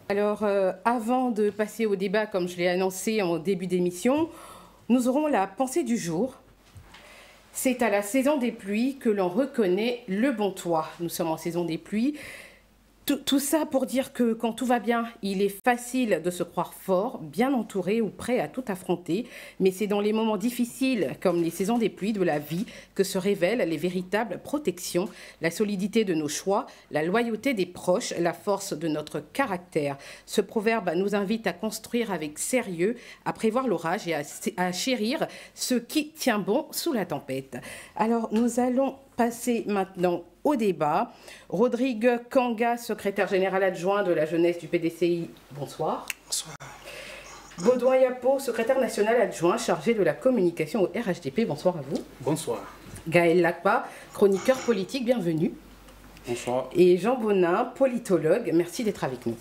Alors, avant de passer au débat, comme je l'ai annoncé en début d'émission, nous aurons la pensée du jour. C'est à la saison des pluies que l'on reconnaît le bon toit. Nous sommes en saison des pluies. Tout ça pour dire que quand tout va bien, il est facile de se croire fort, bien entouré ou prêt à tout affronter. Mais c'est dans les moments difficiles, comme les saisons des pluies de la vie, que se révèlent les véritables protections, la solidité de nos choix, la loyauté des proches, la force de notre caractère. Ce proverbe nous invite à construire avec sérieux, à prévoir l'orage et à chérir ce qui tient bon sous la tempête. Alors, nous allons passer maintenant au débat. Rodrigue Kanga, secrétaire général adjoint de la jeunesse du PDCI, bonsoir. Bonsoir. Baudouin Yapo, secrétaire national adjoint chargé de la communication au RHDP, bonsoir à vous. Bonsoir. Gaël Lakpa, chroniqueur politique, bienvenue. Bonsoir. Et Jean Bonin, politologue, merci d'être avec nous.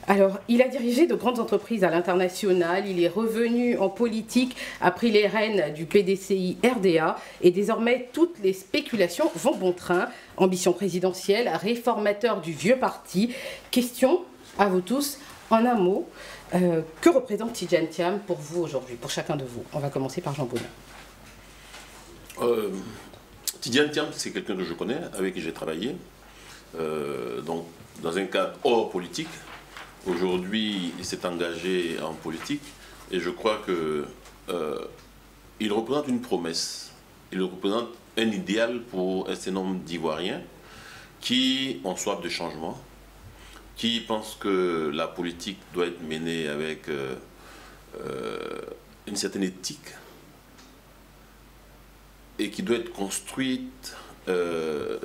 Alors, il a dirigé de grandes entreprises à l'international, il est revenu en politique, a pris les rênes du PDCI RDA et désormais toutes les spéculations vont bon train. Ambition présidentielle, réformateur du vieux parti. Question à vous tous, en un mot, que représente Tidjane Thiam pour vous aujourd'hui, pour chacun de vous? On va commencer par Jean Bonin. Tidjane Thiam, c'est quelqu'un que je connais, avec qui j'ai travaillé, donc dans un cadre hors politique. Aujourd'hui, il s'est engagé en politique et je crois qu'il représente une promesse, il représente un idéal pour un certain nombre d'Ivoiriens qui ont soif de changement, qui pensent que la politique doit être menée avec une certaine éthique et qui doit être construite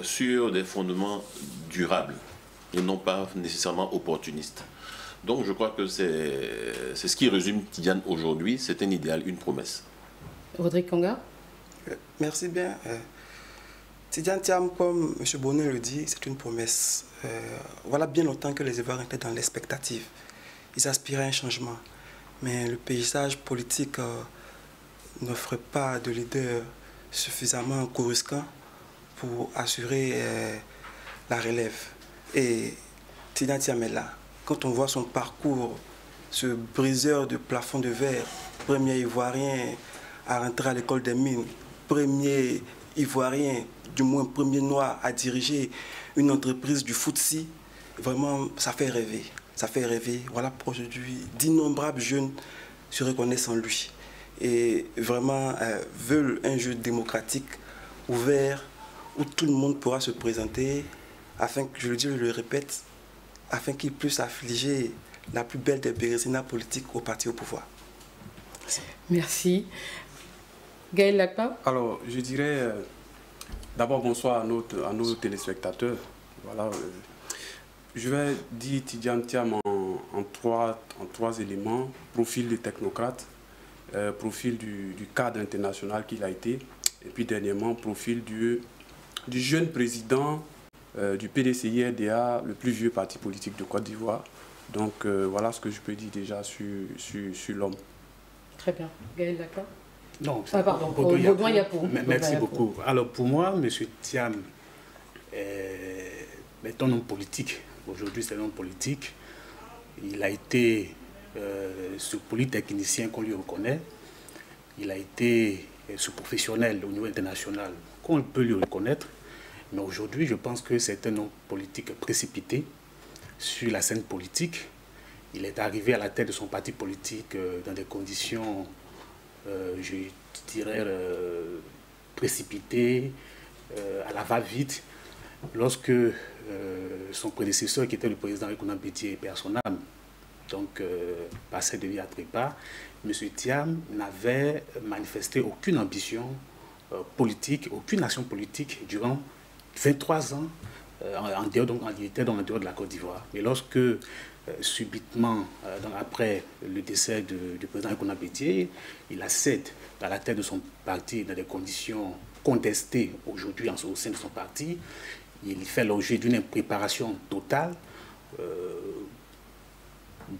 sur des fondements durables et non pas nécessairement opportunistes. Donc je crois que c'est ce qui résume Tidjane aujourd'hui, c'est un idéal, une promesse. Rodrigue Kanga. Merci bien. Tidjane Thiam, comme M. Bonin le dit, c'est une promesse. Voilà bien longtemps que les Ivoiriens étaient dans l'expectative. Ils aspiraient à un changement. Mais le paysage politique n'offre pas de leader suffisamment coruscant pour assurer la relève. Et Tidjane Thiam est là. Quand on voit son parcours, ce briseur de plafond de verre, premier Ivoirien à rentrer à l'école des mines, premier Ivoirien, du moins premier noir à diriger une entreprise du FTSE, vraiment ça fait rêver. Ça fait rêver. Voilà pour aujourd'hui, d'innombrables jeunes se reconnaissent en lui et vraiment veulent un jeu démocratique, ouvert, où tout le monde pourra se présenter, afin que, je le dis, je le répète, afin qu'il puisse affliger la plus belle des bérézinas politiques au parti au pouvoir. Merci. Gaël Lakpa. Alors, je dirais d'abord bonsoir à nos téléspectateurs. Voilà, je vais dire Tidjane Thiam en trois éléments. Profil de technocrate, profil du cadre international qu'il a été, et puis dernièrement, profil du jeune président du PDCI RDA, le plus vieux parti politique de Côte d'Ivoire. Donc voilà ce que je peux dire déjà sur l'homme. Très bien. Gaël Lakpa. Non, pardon, Baudouin Yapo. Merci beaucoup. Alors pour moi, M. Thiam est un homme politique. Aujourd'hui, c'est un homme politique. Il a été ce polytechnicien qu'on lui reconnaît. Il a été ce professionnel au niveau international qu'on peut lui reconnaître. Mais aujourd'hui, je pense que c'est un homme politique précipité sur la scène politique. Il est arrivé à la tête de son parti politique dans des conditions, je dirais, précipitées, à la va-vite, lorsque son prédécesseur, qui était le président Ekouna Bédié, perd son âme, donc passait de vie à trépas, M. Thiam n'avait manifesté aucune ambition politique, aucune action politique durant 23 ans, il était dans le dehors de la Côte d'Ivoire. Et lorsque, subitement, après le décès du président Ekouna Bédié, il accède à la tête de son parti dans des conditions contestées aujourd'hui au sein de son parti, il fait l'objet d'une impréparation totale,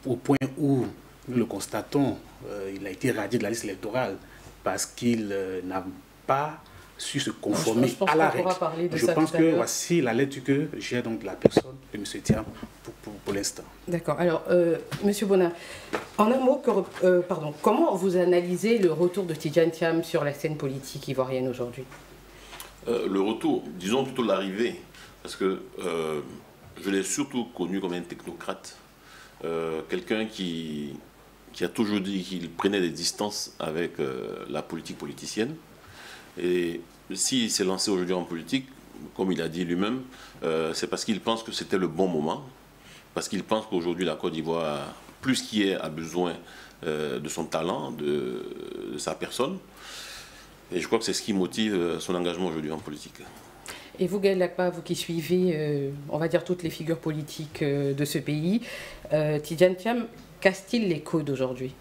au point où, nous le constatons, il a été radié de la liste électorale parce qu'il n'a pas su se conformer je pense à la qu'on pourra règle. parler de Je ça pense tout à que l'heure. voici la lettre que j'ai donc de la personne de M. Thiam pour l'instant. D'accord. Alors, Monsieur Bonin, en un mot, comment vous analysez le retour de Tidjane Thiam sur la scène politique ivoirienne aujourd'hui? Le retour, disons plutôt l'arrivée, parce que je l'ai surtout connu comme un technocrate, quelqu'un qui a toujours dit qu'il prenait des distances avec la politique politicienne. Et s'il s'est lancé aujourd'hui en politique, comme il a dit lui-même, c'est parce qu'il pense que c'était le bon moment, parce qu'il pense qu'aujourd'hui la Côte d'Ivoire, plus qu'hier, a besoin de son talent, de sa personne. Et je crois que c'est ce qui motive son engagement aujourd'hui en politique. Et vous, Gaël Lakpa, vous qui suivez, on va dire, toutes les figures politiques de ce pays, Tidjane Thiam casse-t-il les codes aujourd'hui?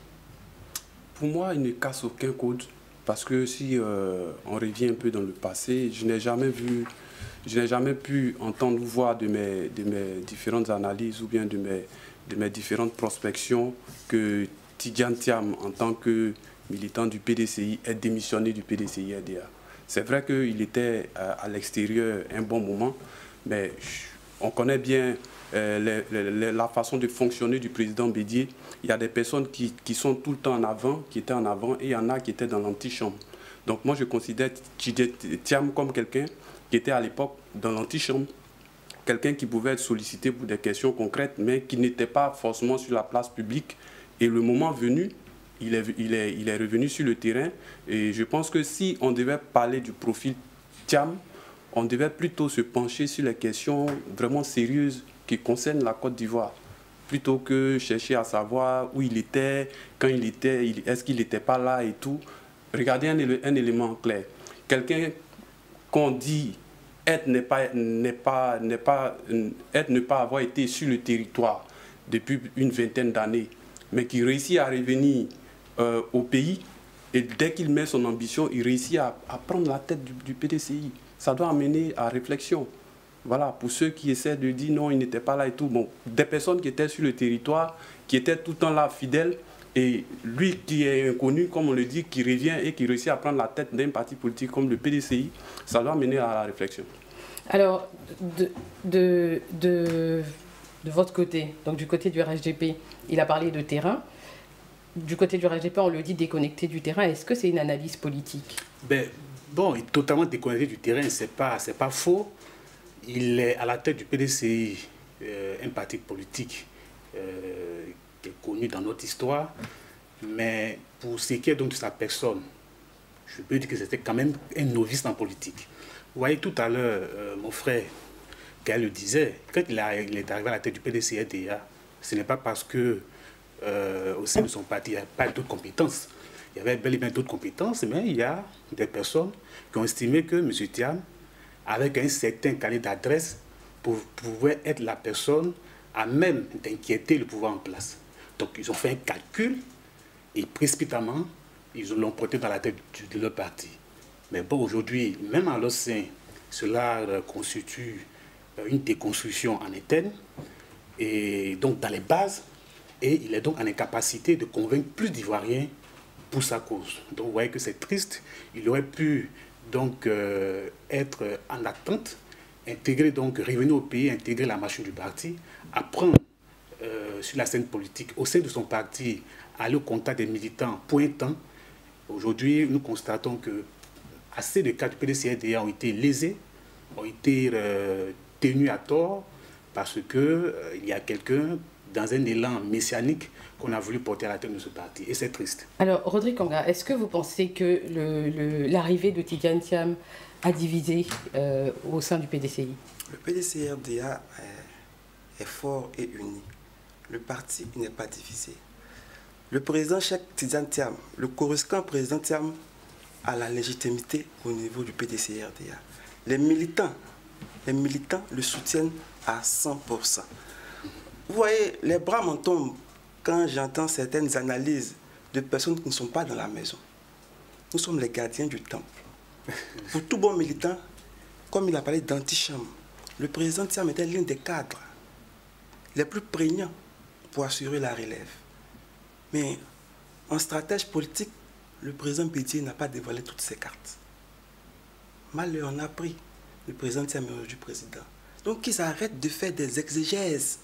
Pour moi, il ne casse aucun code. Parce que si on revient un peu dans le passé, je n'ai jamais pu entendre ou voir de mes différentes analyses ou bien de mes différentes prospections que Tidjane Thiam, en tant que militant du PDCI, ait démissionné du PDCI-RDA. C'est vrai qu'il était à l'extérieur un bon moment, mais on connaît bien la façon de fonctionner du président Bédié. Il y a des personnes qui sont tout le temps en avant, qui étaient en avant, et il y en a qui étaient dans l'antichambre. Donc moi, je considère Thiam comme quelqu'un qui était à l'époque dans l'antichambre, quelqu'un qui pouvait être sollicité pour des questions concrètes, mais qui n'était pas forcément sur la place publique. Et le moment venu, il est revenu sur le terrain. Et je pense que si on devait parler du profil Thiam, on devait plutôt se pencher sur les questions vraiment sérieuses qui concernent la Côte d'Ivoire, plutôt que chercher à savoir où il était, quand il était, est-ce qu'il n'était pas là et tout. Regardez un élément clair. Quelqu'un qu'on dit être ne pas avoir été sur le territoire depuis une vingtaine d'années, mais qui réussit à revenir au pays, et dès qu'il met son ambition, il réussit à prendre la tête du PDCI. Ça doit amener à réflexion. Voilà, pour ceux qui essaient de dire non, il n'était pas là et tout. Bon, des personnes qui étaient sur le territoire, qui étaient tout le temps là, fidèles, et lui qui est inconnu, comme on le dit, qui revient et qui réussit à prendre la tête d'un parti politique comme le PDCI, ça doit mener à la réflexion. Alors, de votre côté, donc du côté du RHDP, il a parlé de terrain. Du côté du RHDP, on le dit déconnecté du terrain. Est-ce que c'est une analyse politique? Bon, il est totalement déconnecté du terrain, c'est pas faux. Il est à la tête du PDCI, un parti politique qui est connu dans notre histoire. Mais pour ce qui est donc de sa personne, je peux dire que c'était quand même un novice en politique. Vous voyez, tout à l'heure, mon frère, Gaël le disait, quand il est arrivé à la tête du PDCI-RDA, ce n'est pas parce que au sein de son parti, il n'y a pas d'autres compétences. Il y avait bel et bien d'autres compétences, mais il y a des personnes qui ont estimé que M. Thiam, avec un certain carnet d'adresse, pouvait être la personne à même d'inquiéter le pouvoir en place. Donc ils ont fait un calcul et précipitamment, ils l'ont porté dans la tête de leur parti. Mais bon, aujourd'hui, même à leur sein, cela constitue une déconstruction en interne, et donc dans les bases, et il est donc en incapacité de convaincre plus d'Ivoiriens pour sa cause. Donc vous voyez que c'est triste. Il aurait pu donc être en attente, intégrer donc, revenir au pays, intégrer la machine du parti, apprendre sur la scène politique au sein de son parti, aller au contact des militants pointants. Aujourd'hui, nous constatons que assez de cas du PDCI-RDA ont été lésés, ont été tenus à tort parce qu'il y a quelqu'un dans un élan messianique qu'on a voulu porter à la tête de ce parti. Et c'est triste. Alors, Rodrigue Kanga, est-ce que vous pensez que l'arrivée de Tidjane Thiam a divisé au sein du PDCI? Le PDCI-RDA est fort et uni. Le parti n'est pas divisé. Le président Cheikh Tidjane Thiam, le coruscant président Thiam, a la légitimité au niveau du PDCI-RDA. Les militants le soutiennent à 100%. Vous voyez, les bras m'en tombent quand j'entends certaines analyses de personnes qui ne sont pas dans la maison. Nous sommes les gardiens du temple. Pour tout bon militant, comme il a parlé d'antichambre, le président Thiam était l'un des cadres les plus prégnants pour assurer la relève. Mais en stratège politique, le président Bédié n'a pas dévoilé toutes ses cartes. Malheur en a pris. Le président Thiam est aujourd'hui président. Donc qu'ils arrêtent de faire des exégèses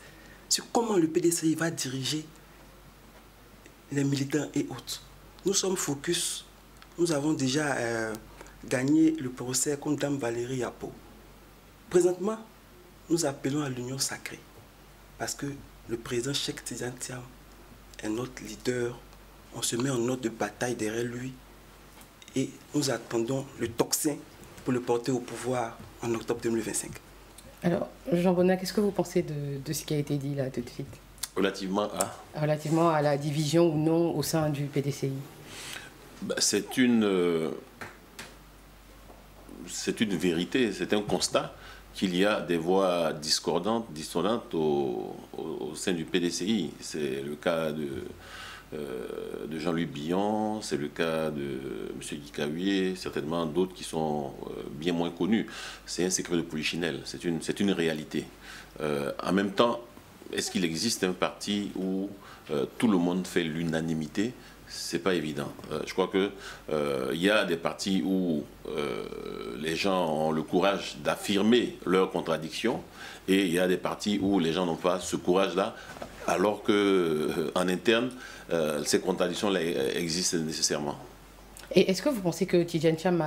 sur comment le PDCI va diriger les militants et autres. Nous sommes focus. Nous avons déjà gagné le procès contre Dame Valérie Yapo. Présentement, nous appelons à l'union sacrée. Parce que le président Cheikh Tidiane Thiam est notre leader. On se met en ordre de bataille derrière lui. Et nous attendons le tocsin pour le porter au pouvoir en octobre 2025. Alors, Jean Bonnat, qu'est-ce que vous pensez de ce qui a été dit là tout de suite? Relativement à la division ou non au sein du PDCI? C'est une vérité, c'est un constat qu'il y a des voix dissonantes au sein du PDCI. C'est le cas de Jean-Louis Billon, c'est le cas de M. Guy Kahuye, certainement d'autres qui sont bien moins connus. C'est un secret de polichinelle, c'est une réalité. En même temps, est-ce qu'il existe un parti où tout le monde fait l'unanimité? C'est pas évident. Je crois que il y a des partis où les gens ont le courage d'affirmer leurs contradictions, et il y a des partis où les gens n'ont pas ce courage-là, alors que en interne, ces contradictions-là existent nécessairement. Et est-ce que vous pensez que Tidiane Thiam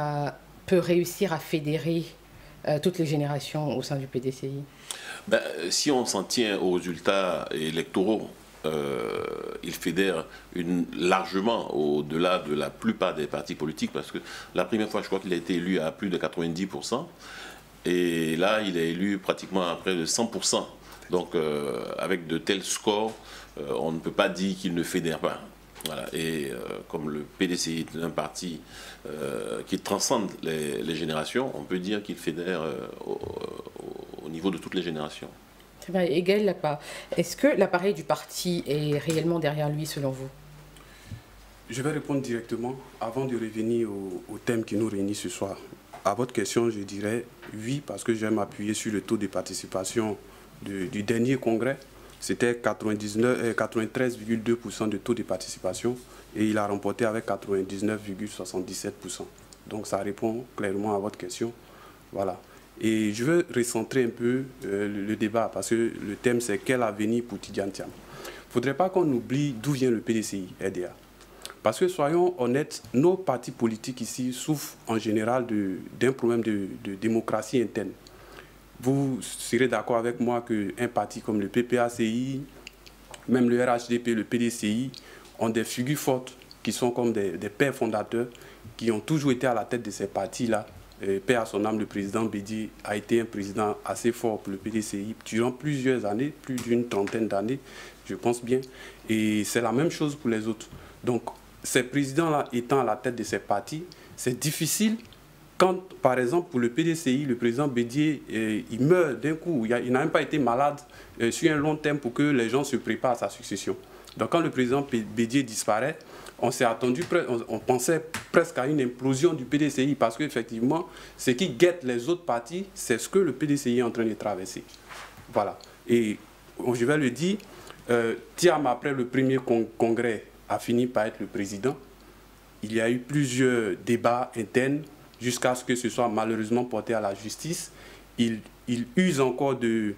peut réussir à fédérer toutes les générations au sein du PDCI? Si on s'en tient aux résultats électoraux, il fédère largement au-delà de la plupart des partis politiques, parce que la première fois, je crois qu'il a été élu à plus de 90%, et là, il est élu pratiquement à près de 100%. Donc, avec de tels scores, on ne peut pas dire qu'il ne fédère pas. Voilà. Et comme le PDCI est un parti qui transcende les générations, on peut dire qu'il fédère au niveau de toutes les générations. Très bien. Et Gaël Lapa, est-ce que l'appareil du parti est réellement derrière lui, selon vous? Je vais répondre directement avant de revenir au thème qui nous réunit ce soir. À votre question, je dirais oui, parce que je vais m'appuyer sur le taux de participation du dernier congrès. C'était 93,2% de taux de participation, et il a remporté avec 99,77%. Donc ça répond clairement à votre question. Voilà. Et je veux recentrer un peu le débat, parce que le thème, c'est quel avenir pour Tidiane Thiam. Il ne faudrait pas qu'on oublie d'où vient le PDCI, RDA. Parce que, soyons honnêtes, nos partis politiques ici souffrent en général d'un problème de démocratie interne. Vous serez d'accord avec moi qu'un parti comme le PPACI, même le RHDP, le PDCI, ont des figures fortes qui sont comme des pères fondateurs, qui ont toujours été à la tête de ces partis-là. Paix à son âme, le président Bédié a été un président assez fort pour le PDCI durant plusieurs années, plus d'une trentaine d'années, je pense bien. Et c'est la même chose pour les autres. Donc, ces présidents-là étant à la tête de ces partis, c'est difficile quand, par exemple, pour le PDCI, le président Bédié, il meurt d'un coup, il n'a même pas été malade sur un long terme pour que les gens se préparent à sa succession. Donc, quand le président Bédié disparaît, on s'est attendu, on pensait presque à une implosion du PDCI, parce qu'effectivement, ce qui guette les autres partis, c'est ce que le PDCI est en train de traverser. Voilà. Et je vais le dire, Thiam, après le premier congrès, a fini par être le président. Il y a eu plusieurs débats internes jusqu'à ce que ce soit malheureusement porté à la justice. Il use encore de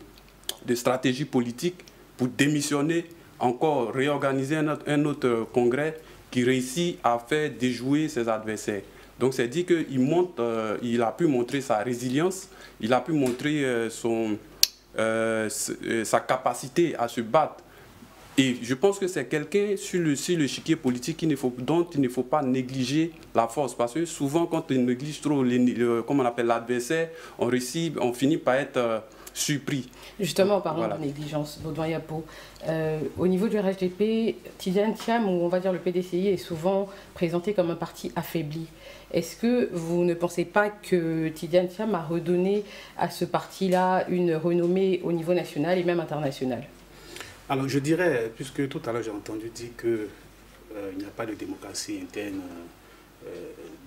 stratégie politique pour démissionner, encore réorganiser un autre congrès qui réussit à faire déjouer ses adversaires. Donc c'est dit qu'il a pu montrer sa résilience, il a pu montrer sa capacité à se battre. Et je pense que c'est quelqu'un sur l'échiquier politique dont il ne faut pas négliger la force. Parce que souvent, quand on néglige trop l'adversaire, on finit par être surpris. Justement, en parlant de négligence, Baudouin Yapo, au niveau du RHDP, Tidiane Thiam, ou on va dire le PDCI, est souvent présenté comme un parti affaibli. Est-ce que vous ne pensez pas que Tidiane Thiam a redonné à ce parti-là une renommée au niveau national et même international? Alors je dirais, puisque tout à l'heure j'ai entendu dire qu'il n'y a pas de démocratie interne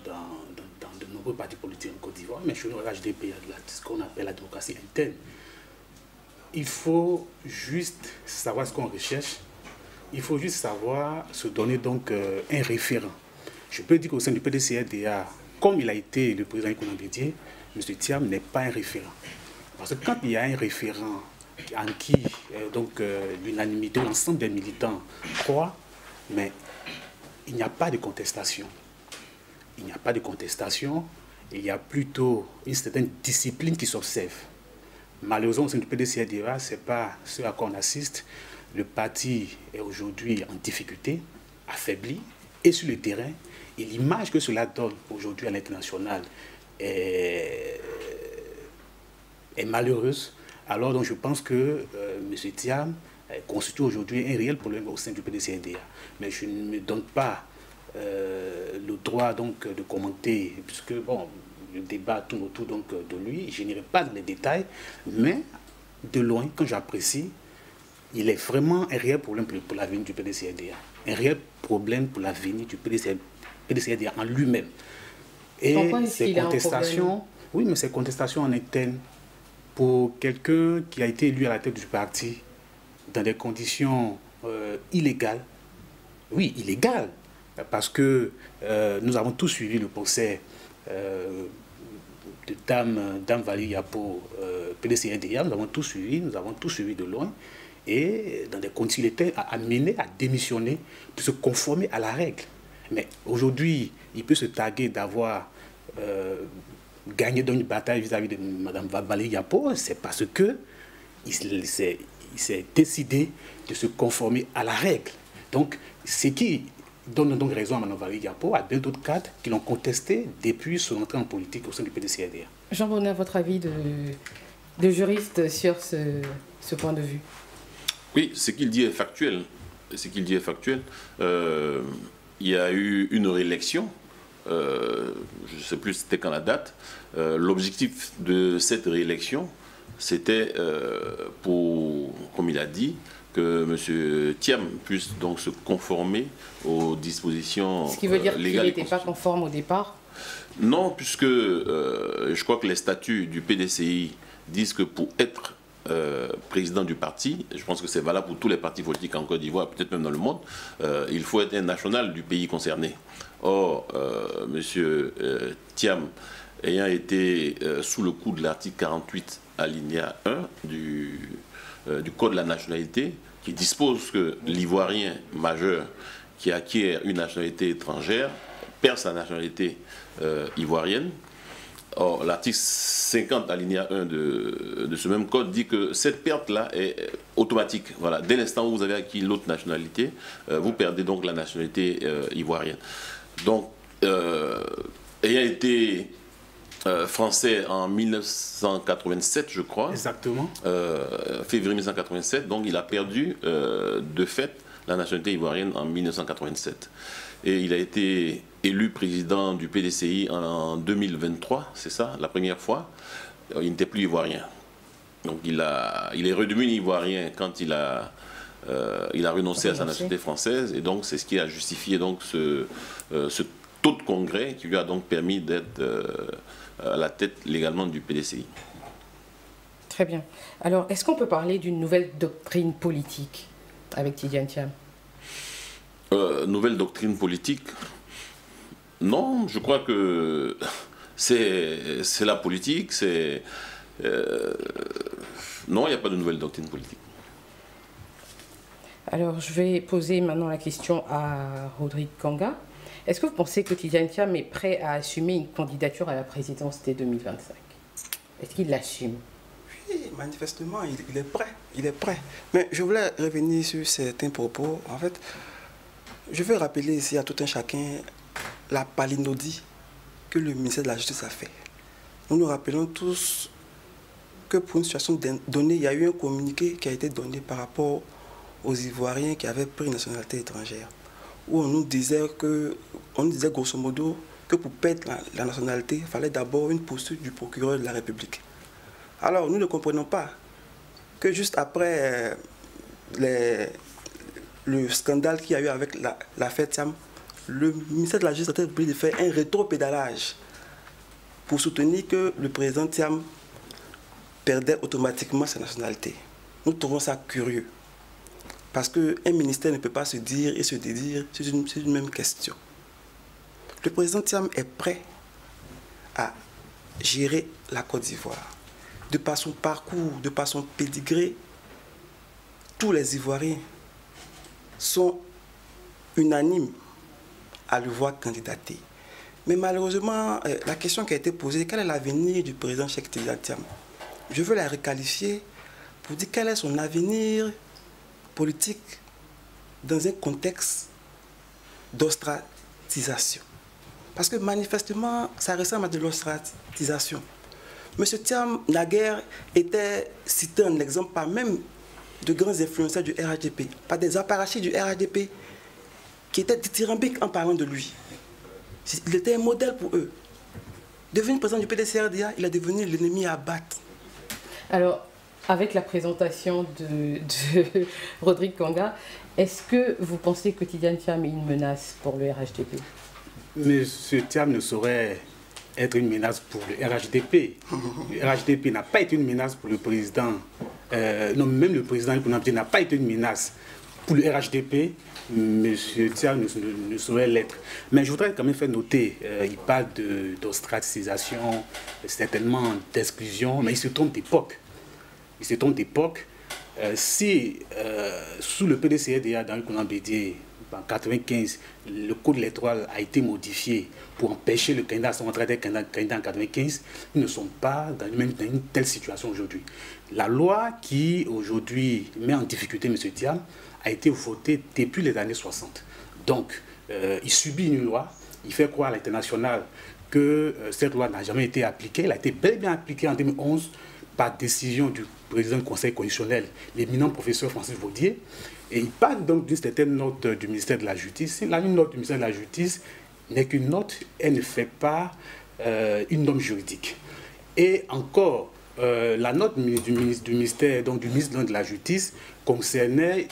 dans de nombreux partis politiques en Côte d'Ivoire, mais chez le RHDP, il y a ce qu'on appelle la démocratie interne. Il faut juste savoir ce qu'on recherche, il faut juste savoir se donner donc un référent. Je peux dire qu'au sein du PDCRDA, comme il a été le président Yaya Bédié, M. Thiam n'est pas un référent. Parce que quand il y a un référent en qui l'unanimité, l'ensemble des militants croient, mais il n'y a pas de contestation. Il n'y a pas de contestation, il y a plutôt une certaine discipline qui s'observe. Malheureusement, au sein du PDCA-DA, ce n'est pas ce à quoi on assiste. Le parti est aujourd'hui en difficulté, affaibli, et sur le terrain, et l'image que cela donne aujourd'hui à l'international est malheureuse. Alors donc, je pense que M. Thiam constitue aujourd'hui un réel problème au sein du PDCA-DA. Mais je ne me donne pas le droit donc, de commenter, puisque bon, le débat tourne autour donc, de lui. Je n'irai pas dans les détails, mais de loin, quand j'apprécie, il est vraiment un réel problème pour l'avenir du PDCA-DA. Un réel problème pour l'avenir du PDCA-DA en lui-même. Et ces contestations, oui, mais ces contestations en interne, pour quelqu'un qui a été élu à la tête du parti dans des conditions illégales, oui, illégales, parce que nous avons tous suivi le procès de Dame Valérie Yapo, PDCA-DA, nous avons tous suivi de loin, et dans des conditions, il était amené à démissionner pour se conformer à la règle. Mais aujourd'hui, il peut se targuer d'avoir gagné dans une bataille vis-à-vis de Mme Valérie Yapo, c'est parce que il s'est décidé de se conformer à la règle. Donc, ce qui donne donc raison à Mme Valérie Yapo, à bien d'autres cadres qui l'ont contesté depuis son entrée en politique au sein du PDCA-DA. Jean Bonnet, votre avis de juriste sur ce point de vue? Oui, ce qu'il dit est factuel. Il y a eu une réélection. Je ne sais plus c'était quand la date. L'objectif de cette réélection, c'était comme il a dit, que M. Thiam puisse donc se conformer aux dispositions légales. Ce qui veut dire qu'il n'était pas conforme au départ? Non, puisque je crois que les statuts du PDCI disent que pour être président du parti, je pense que c'est valable pour tous les partis politiques en Côte d'Ivoire, peut-être même dans le monde, il faut être un national du pays concerné. Or, M. Thiam, ayant été sous le coup de l'article 48 alinéa 1 du Code de la nationalité, qui dispose que l'Ivoirien majeur qui acquiert une nationalité étrangère perd sa nationalité ivoirienne. Or, l'article 50 alinéa 1 de ce même code dit que cette perte-là est automatique. Voilà. Dès l'instant où vous avez acquis l'autre nationalité, vous perdez donc la nationalité ivoirienne. Donc, ayant été français en 1987, je crois. Exactement. Février 1987, donc il a perdu de fait la nationalité ivoirienne en 1987. Et il a été élu président du PDCI en 2023, c'est ça, la première fois. Il n'était plus ivoirien. Donc il est redevenu ivoirien quand il a renoncé à sa nationalité française. Et donc c'est ce qui a justifié donc ce taux de congrès qui lui a donc permis d'être à la tête légalement du PDCI. Très bien. Alors, est-ce qu'on peut parler d'une nouvelle doctrine politique avec Tidjane Thiam? Nouvelle doctrine politique? Non, je crois que c'est la politique, non, il n'y a pas de nouvelle doctrine politique. Alors, je vais poser maintenant la question à Rodrigue Kanga. Est-ce que vous pensez que Tidjane Thiam est prêt à assumer une candidature à la présidence dès 2025? Est-ce qu'il l'assume? Oui, manifestement, il est prêt. Il est prêt. Mais je voulais revenir sur certains propos. En fait, je veux rappeler ici à tout un chacun la palinodie que le ministère de la Justice a fait. Nous nous rappelons tous que pour une situation donnée, il y a eu un communiqué qui a été donné par rapport aux Ivoiriens qui avaient pris une nationalité étrangère, où on nous disait grosso modo que pour perdre la nationalité, il fallait d'abord une poursuite du procureur de la République. Alors nous ne comprenons pas que juste après le scandale qu'il y a eu avec l'affaire Thiam, le ministère de la Justice a obligé de faire un rétro-pédalage pour soutenir que le président Thiam perdait automatiquement sa nationalité. Nous trouvons ça curieux. Parce qu'un ministère ne peut pas se dire et se dédire sur une même question. Le président Thiam est prêt à gérer la Côte d'Ivoire. De par son parcours, de par son pédigré, tous les Ivoiriens sont unanimes à le voir candidater. Mais malheureusement, la question qui a été posée, quel est l'avenir du président Cheikh Tidiane Thiam? Je veux la requalifier pour dire quel est son avenir politique dans un contexte d'ostratisation. Parce que manifestement, ça ressemble à de l'ostratisation. M. Thiam, naguère, était cité en exemple par même de grands influenceurs du RHDP, par des apparatchiks du RHDP qui étaient dithyrambiques en parlant de lui. Il était un modèle pour eux. Devenu président du PDCRDA, il est devenu l'ennemi à abattre. Alors, avec la présentation de Rodrigue Kanga, est-ce que vous pensez que Tidiane Thiam est une menace pour le RHDP? Monsieur Thiam ne saurait être une menace pour le RHDP. Le RHDP n'a pas été une menace pour le président. Non, même le président n'a pas été une menace pour le RHDP. Monsieur Thiam ne saurait l'être. Mais je voudrais quand même faire noter, il parle d'ostracisation, certainement d'exclusion, mais il se trompe d'époque. Il se trompe d'époque. Si sous le PDCRDA dans le Konambédié, en 1995, le code électoral a été modifié pour empêcher le candidat à son entrée des candidats en 1995, ils ne sont pas dans une telle situation aujourd'hui. La loi qui aujourd'hui met en difficulté M. Thiam a été votée depuis les années 60. Donc, il subit une loi, il fait croire à l'international que cette loi n'a jamais été appliquée. Elle a été bel et bien appliquée en 2011 par décision du président du Conseil constitutionnel, l'éminent professeur Francis Vaudier. Et il parle donc d'une certaine note du ministère de la Justice. Une note du ministère de la Justice n'est qu'une note, elle ne fait pas une norme juridique. Et encore, la note du ministère, donc du ministre de la Justice, concernait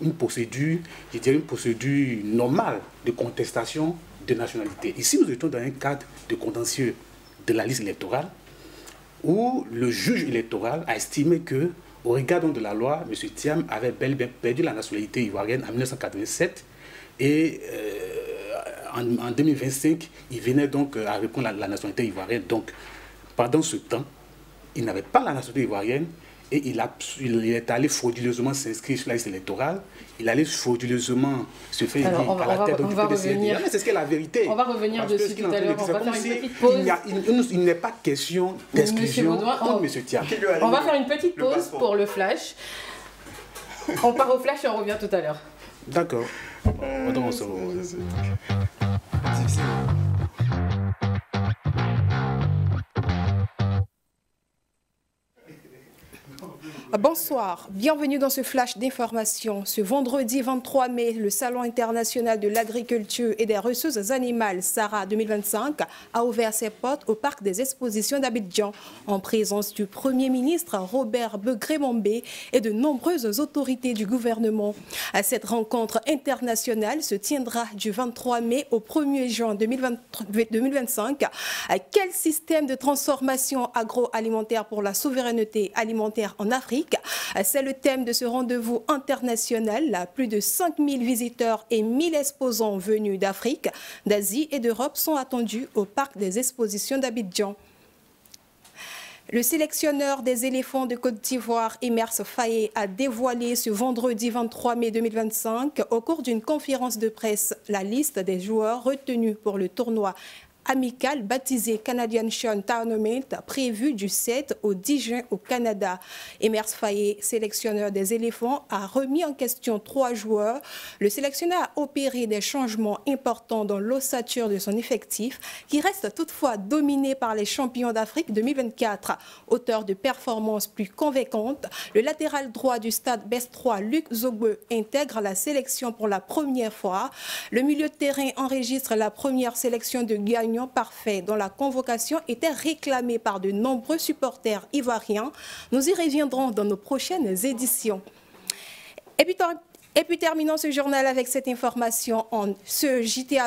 une procédure, je dirais une procédure normale de contestation de nationalité. Ici, nous étions dans un cadre de contentieux de la liste électorale où le juge électoral a estimé que, au regard de la loi, M. Thiam avait bel et bien perdu la nationalité ivoirienne en 1987 et en 2025, il venait donc à reprendre la nationalité ivoirienne. Donc, pendant ce temps, il n'avait pas la nationalité ivoirienne et il est allé frauduleusement s'inscrire sur la liste électorale. Il allait frauduleusement se faire élire à la tête du PDCRDA. Mais c'est ce qu'est la vérité. On va revenir dessus tout à l'heure. On va faire une petite pause. Il n'est pas question d'exclusion contre M. Thiam. On va faire une petite pause pour le flash. On part au flash et on revient tout à l'heure. D'accord. Bonsoir, bienvenue dans ce flash d'information. Ce vendredi 23 mai, le Salon international de l'agriculture et des ressources animales, SARA 2025, a ouvert ses portes au parc des expositions d'Abidjan, en présence du Premier ministre Robert Begré-Mombe et de nombreuses autorités du gouvernement. Cette rencontre internationale se tiendra du 23 mai au 1er juin 2025. Quel système de transformation agroalimentaire pour la souveraineté alimentaire en Afrique? C'est le thème de ce rendez-vous international. Plus de 5000 visiteurs et 1000 exposants venus d'Afrique, d'Asie et d'Europe sont attendus au parc des expositions d'Abidjan. Le sélectionneur des éléphants de Côte d'Ivoire, Emers Faye, a dévoilé ce vendredi 23 mai 2025, au cours d'une conférence de presse, la liste des joueurs retenus pour le tournoi amical baptisé Canadian Shone Tournament, prévu du 7 au 10 juin au Canada. Emers Faye, sélectionneur des éléphants, a remis en question 3 joueurs. Le sélectionneur a opéré des changements importants dans l'ossature de son effectif, qui reste toutefois dominé par les champions d'Afrique 2024. Auteur de performances plus convaincantes, le latéral droit du stade Best 3, Luc Zogbe, intègre la sélection pour la première fois. Le milieu de terrain enregistre la première sélection de gagnant parfait dont la convocation était réclamée par de nombreux supporters ivoiriens. Nous y reviendrons dans nos prochaines éditions. Et puis terminons ce journal avec cette information. Ce JT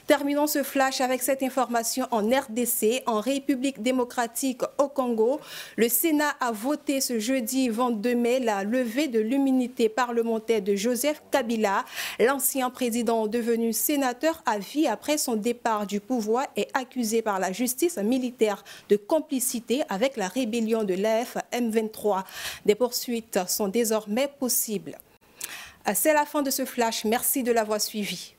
Terminons ce flash avec cette information en RDC, en République démocratique au Congo. Le Sénat a voté ce jeudi 22 mai la levée de l'immunité parlementaire de Joseph Kabila. L'ancien président devenu sénateur à vie après son départ du pouvoir est accusé par la justice militaire de complicité avec la rébellion de l'AF M23. Des poursuites sont désormais possibles. C'est la fin de ce flash. Merci de l'avoir suivi.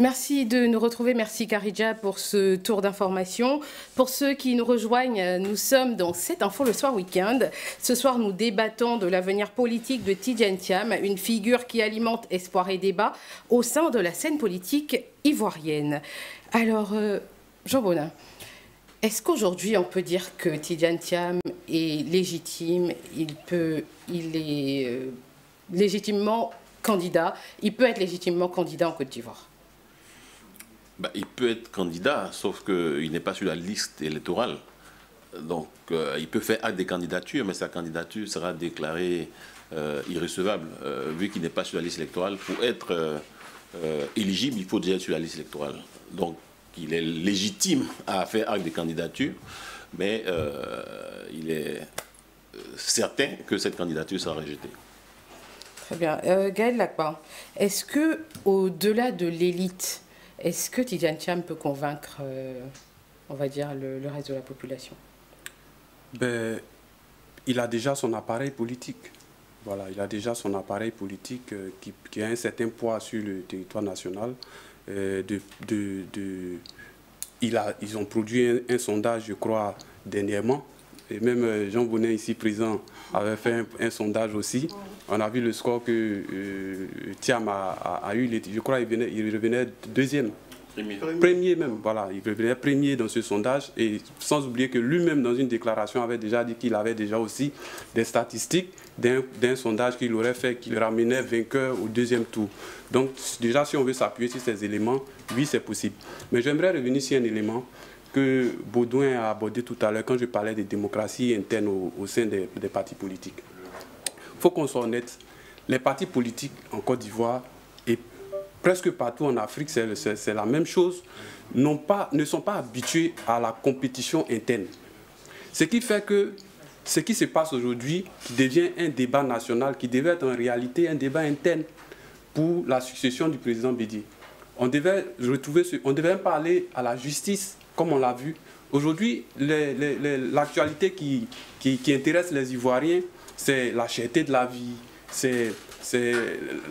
Merci de nous retrouver, merci Karidja pour ce tour d'information. Pour ceux qui nous rejoignent, nous sommes dans 7 infos le soir week-end. Ce soir, nous débattons de l'avenir politique de Tidjane Thiam, une figure qui alimente espoir et débat au sein de la scène politique ivoirienne. Alors, Jean Bonin, est-ce qu'aujourd'hui on peut dire que Tidjane Thiam est légitime, il est légitimement candidat, il peut être légitimement candidat en Côte d'Ivoire? Il peut être candidat, sauf qu'il n'est pas sur la liste électorale. Donc, il peut faire acte de candidature, mais sa candidature sera déclarée irrecevable, vu qu'il n'est pas sur la liste électorale. Pour être éligible, il faut déjà être sur la liste électorale. Donc, il est légitime à faire acte de candidature, mais il est certain que cette candidature sera rejetée. Très bien. Gaël Lacban, est-ce que, au-delà de l'élite, est-ce que Tidjane Thiam peut convaincre, on va dire, le reste de la population? Il a déjà son appareil politique. Voilà, il a déjà son appareil politique qui a un certain poids sur le territoire national. Ils ont produit un sondage, je crois, dernièrement. Et même Jean Bonin, ici présent, avait fait un sondage aussi. On a vu le score que Thiam a eu. Je crois qu'il revenait deuxième. Premier même, voilà. Il revenait premier dans ce sondage. Et sans oublier que lui-même, dans une déclaration, avait déjà dit qu'il avait déjà aussi des statistiques d'un sondage qu'il aurait fait, qui le ramenait vainqueur au deuxième tour. Donc, déjà, si on veut s'appuyer sur ces éléments, oui, c'est possible. Mais j'aimerais revenir sur un élément que Baudouin a abordé tout à l'heure quand je parlais de démocratie interne au sein des partis politiques. Il faut qu'on soit honnête, les partis politiques en Côte d'Ivoire et presque partout en Afrique, c'est la même chose, ne sont pas habitués à la compétition interne. Ce qui fait que ce qui se passe aujourd'hui, qui devient un débat national, qui devait être en réalité un débat interne pour la succession du président Bédié. On devait parler à la justice, comme on l'a vu. Aujourd'hui, l'actualité qui intéresse les Ivoiriens, c'est la cherté de la vie, c'est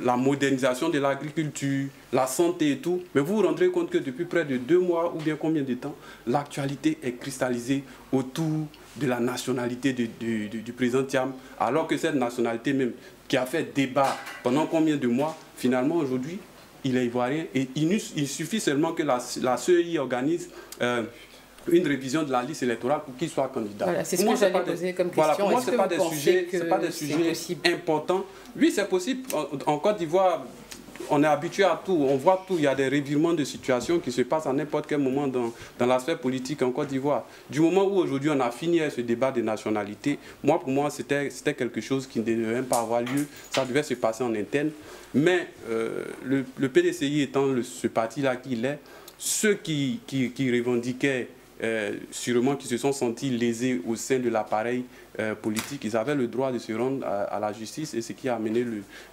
la modernisation de l'agriculture, la santé et tout. Mais vous vous rendrez compte que depuis près de 2 mois ou bien combien de temps, l'actualité est cristallisée autour de la nationalité du président Thiam, alors que cette nationalité même, qui a fait débat pendant combien de mois, finalement aujourd'hui, il est ivoirien et il suffit seulement que la CEI organise une révision de la liste électorale pour qu'il soit candidat. Voilà, c'est ce que j'allais poser comme question. Voilà, pour moi, ce n'est pas des sujets importants. Oui, c'est possible. En Côte d'Ivoire, on est habitué à tout. On voit tout. Il y a des revirements de situation qui se passent à n'importe quel moment dans la sphère politique en Côte d'Ivoire. Du moment où aujourd'hui on a fini ce débat de nationalité, pour moi, c'était quelque chose qui ne devait même pas avoir lieu. Ça devait se passer en interne. Mais le PDCI étant ce parti-là qu'il est, ceux qui revendiquaient sûrement qui se sont sentis lésés au sein de l'appareil politique, ils avaient le droit de se rendre à la justice et ce qui a amené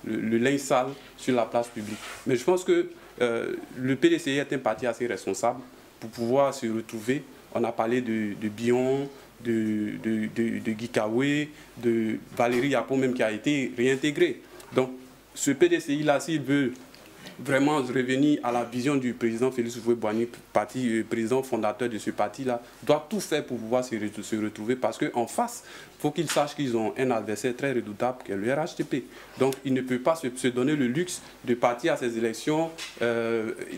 le linge sale sur la place publique. Mais je pense que le PDCI est un parti assez responsable pour pouvoir se retrouver. On a parlé de Bion, de Guy Kawe, de Valérie Yapo même qui a été réintégré. Donc ce PDCI-là, s'il veut vraiment revenir à la vision du président Félix Houphouët-Boigny, président fondateur de ce parti-là, doit tout faire pour pouvoir se retrouver parce qu'en face, il faut qu'ils sachent qu'ils ont un adversaire très redoutable qui est le RHDP. Donc, il ne peut pas se donner le luxe de partir à ces élections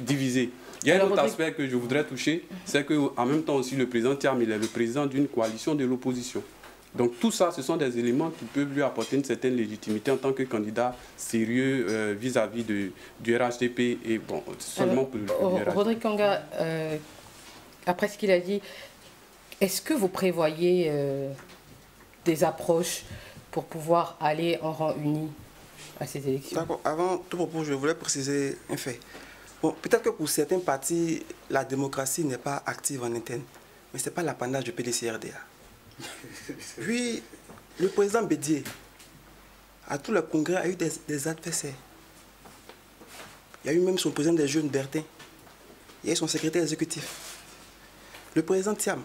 divisées. Il y a un autre aspect que je voudrais toucher, c'est qu'en même temps aussi, le président Thiam, il est le président d'une coalition de l'opposition. Donc tout ça, ce sont des éléments qui peuvent lui apporter une certaine légitimité en tant que candidat sérieux vis-à-vis du RHDP et bon, seulement pour le RHDP. Rodrigue Kanga, après ce qu'il a dit, est-ce que vous prévoyez des approches pour pouvoir aller en rang uni à ces élections. D'accord. Avant tout propos, je voulais préciser un fait. Bon, peut-être que pour certains partis, la démocratie n'est pas active en interne, mais ce n'est pas l'apanage du PDCRDA. Oui, le président Bédié, à tout le congrès, a eu des adversaires. Il y a eu même son président des jeunes, Bertin. Il y a eu son secrétaire exécutif. Le président Thiam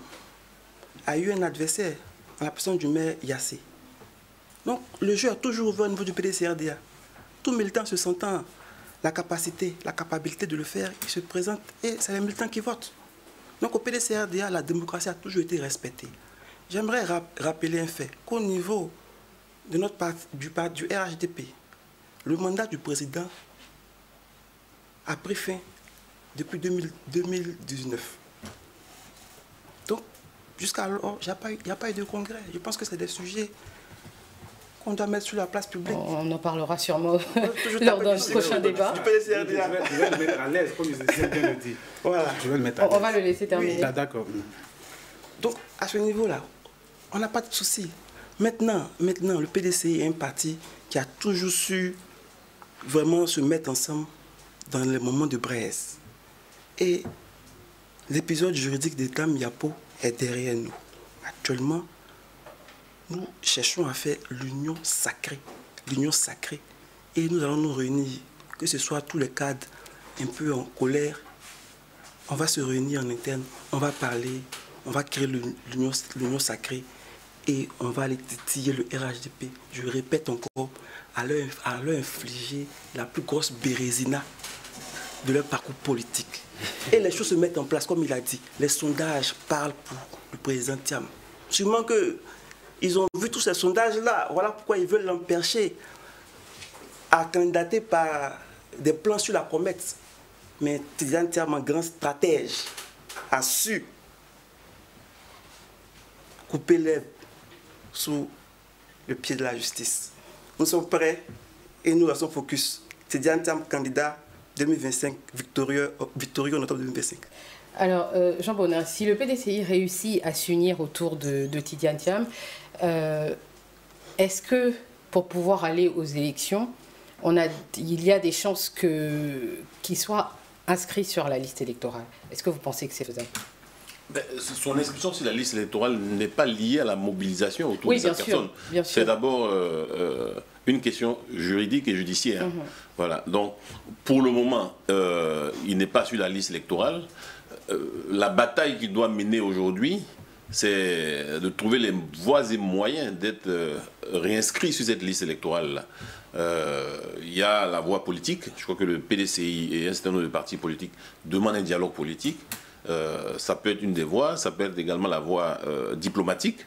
a eu un adversaire en la personne du maire Yassé. Donc, le jeu a toujours ouvert au niveau du PDCRDA. Tout militant se sentant la capacité, la capacité de le faire, il se présente et c'est les militants qui votent. Donc, au PDCRDA, la démocratie a toujours été respectée. J'aimerais rappeler un fait, qu'au niveau de notre parti, du RHDP, le mandat du président a pris fin depuis 2019. Donc, jusqu'à alors, il n'y a pas eu de congrès. Je pense que c'est des sujets qu'on doit mettre sur la place publique. On en parlera sûrement lors d'un prochain débat. Je vais le mettre à l'aise, comme je viens de le dire. Voilà. Je vais le mettre à l'aise. On va le laisser terminer. Oui. D'accord. Donc, à ce niveau-là, on n'a pas de souci. Maintenant, le PDCI est un parti qui a toujours su vraiment se mettre ensemble dans les moments de braise. Et l'épisode juridique de Tam Yapo est derrière nous. Actuellement, nous cherchons à faire l'union sacrée. L'union sacrée. Et nous allons nous réunir, que ce soit tous les cadres un peu en colère. On va se réunir en interne, on va parler, on va créer l'union sacrée et on va aller titiller le RHDP. Je répète encore, à leur infliger la plus grosse bérésina de leur parcours politique. Et les choses se mettent en place, comme il a dit. Les sondages parlent pour le président Thiam. Sûrement qu'ils ont vu tous ces sondages-là. Voilà pourquoi ils veulent l'empêcher à candidater par des plans sur la comète. Mais Tidjane Thiam, un grand stratège, a su couper l'herbe sous le pied de la justice. Nous sommes prêts et nous restons focus. Tidjane Thiam, candidat 2025, victorieux en octobre 2025. Alors, Jean Bonin, si le PDCI réussit à s'unir autour de Tidjane Thiam, est-ce que pour pouvoir aller aux élections, il y a des chances qu'il soit inscrit sur la liste électorale? Est-ce que vous pensez que c'est faisable? Son inscription sur la liste électorale n'est pas liée à la mobilisation autour de sa personne. C'est d'abord une question juridique et judiciaire. Voilà. Donc, pour le moment, il n'est pas sur la liste électorale. La bataille qu'il doit mener aujourd'hui, c'est de trouver les voies et moyens d'être réinscrit sur cette liste électorale-là. Il y a la voie politique. Je crois que le PDCI et un certain nombre de partis politiques demandent un dialogue politique. Ça peut être une des voies, ça peut être également la voie diplomatique.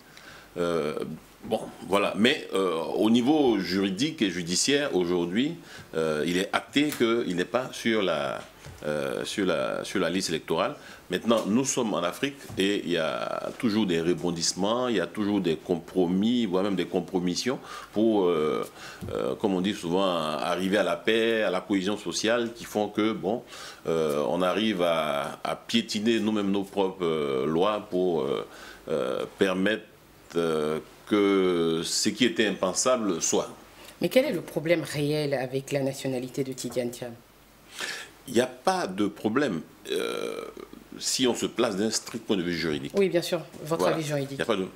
Bon, voilà. Mais au niveau juridique et judiciaire, aujourd'hui, il est acté qu'il n'est pas sur la liste électorale. Maintenant, nous sommes en Afrique et il y a toujours des rebondissements, il y a toujours des compromis, voire même des compromissions pour, comme on dit souvent, arriver à la paix, à la cohésion sociale qui font que, bon, on arrive à piétiner nous-mêmes nos propres lois pour permettre que ce qui était impensable soit. Mais quel est le problème réel avec la nationalité de Tidjane Thiam? Il n'y a pas de problème si on se place d'un strict point de vue juridique. Oui, bien sûr, votre avis juridique. Il y a pas de...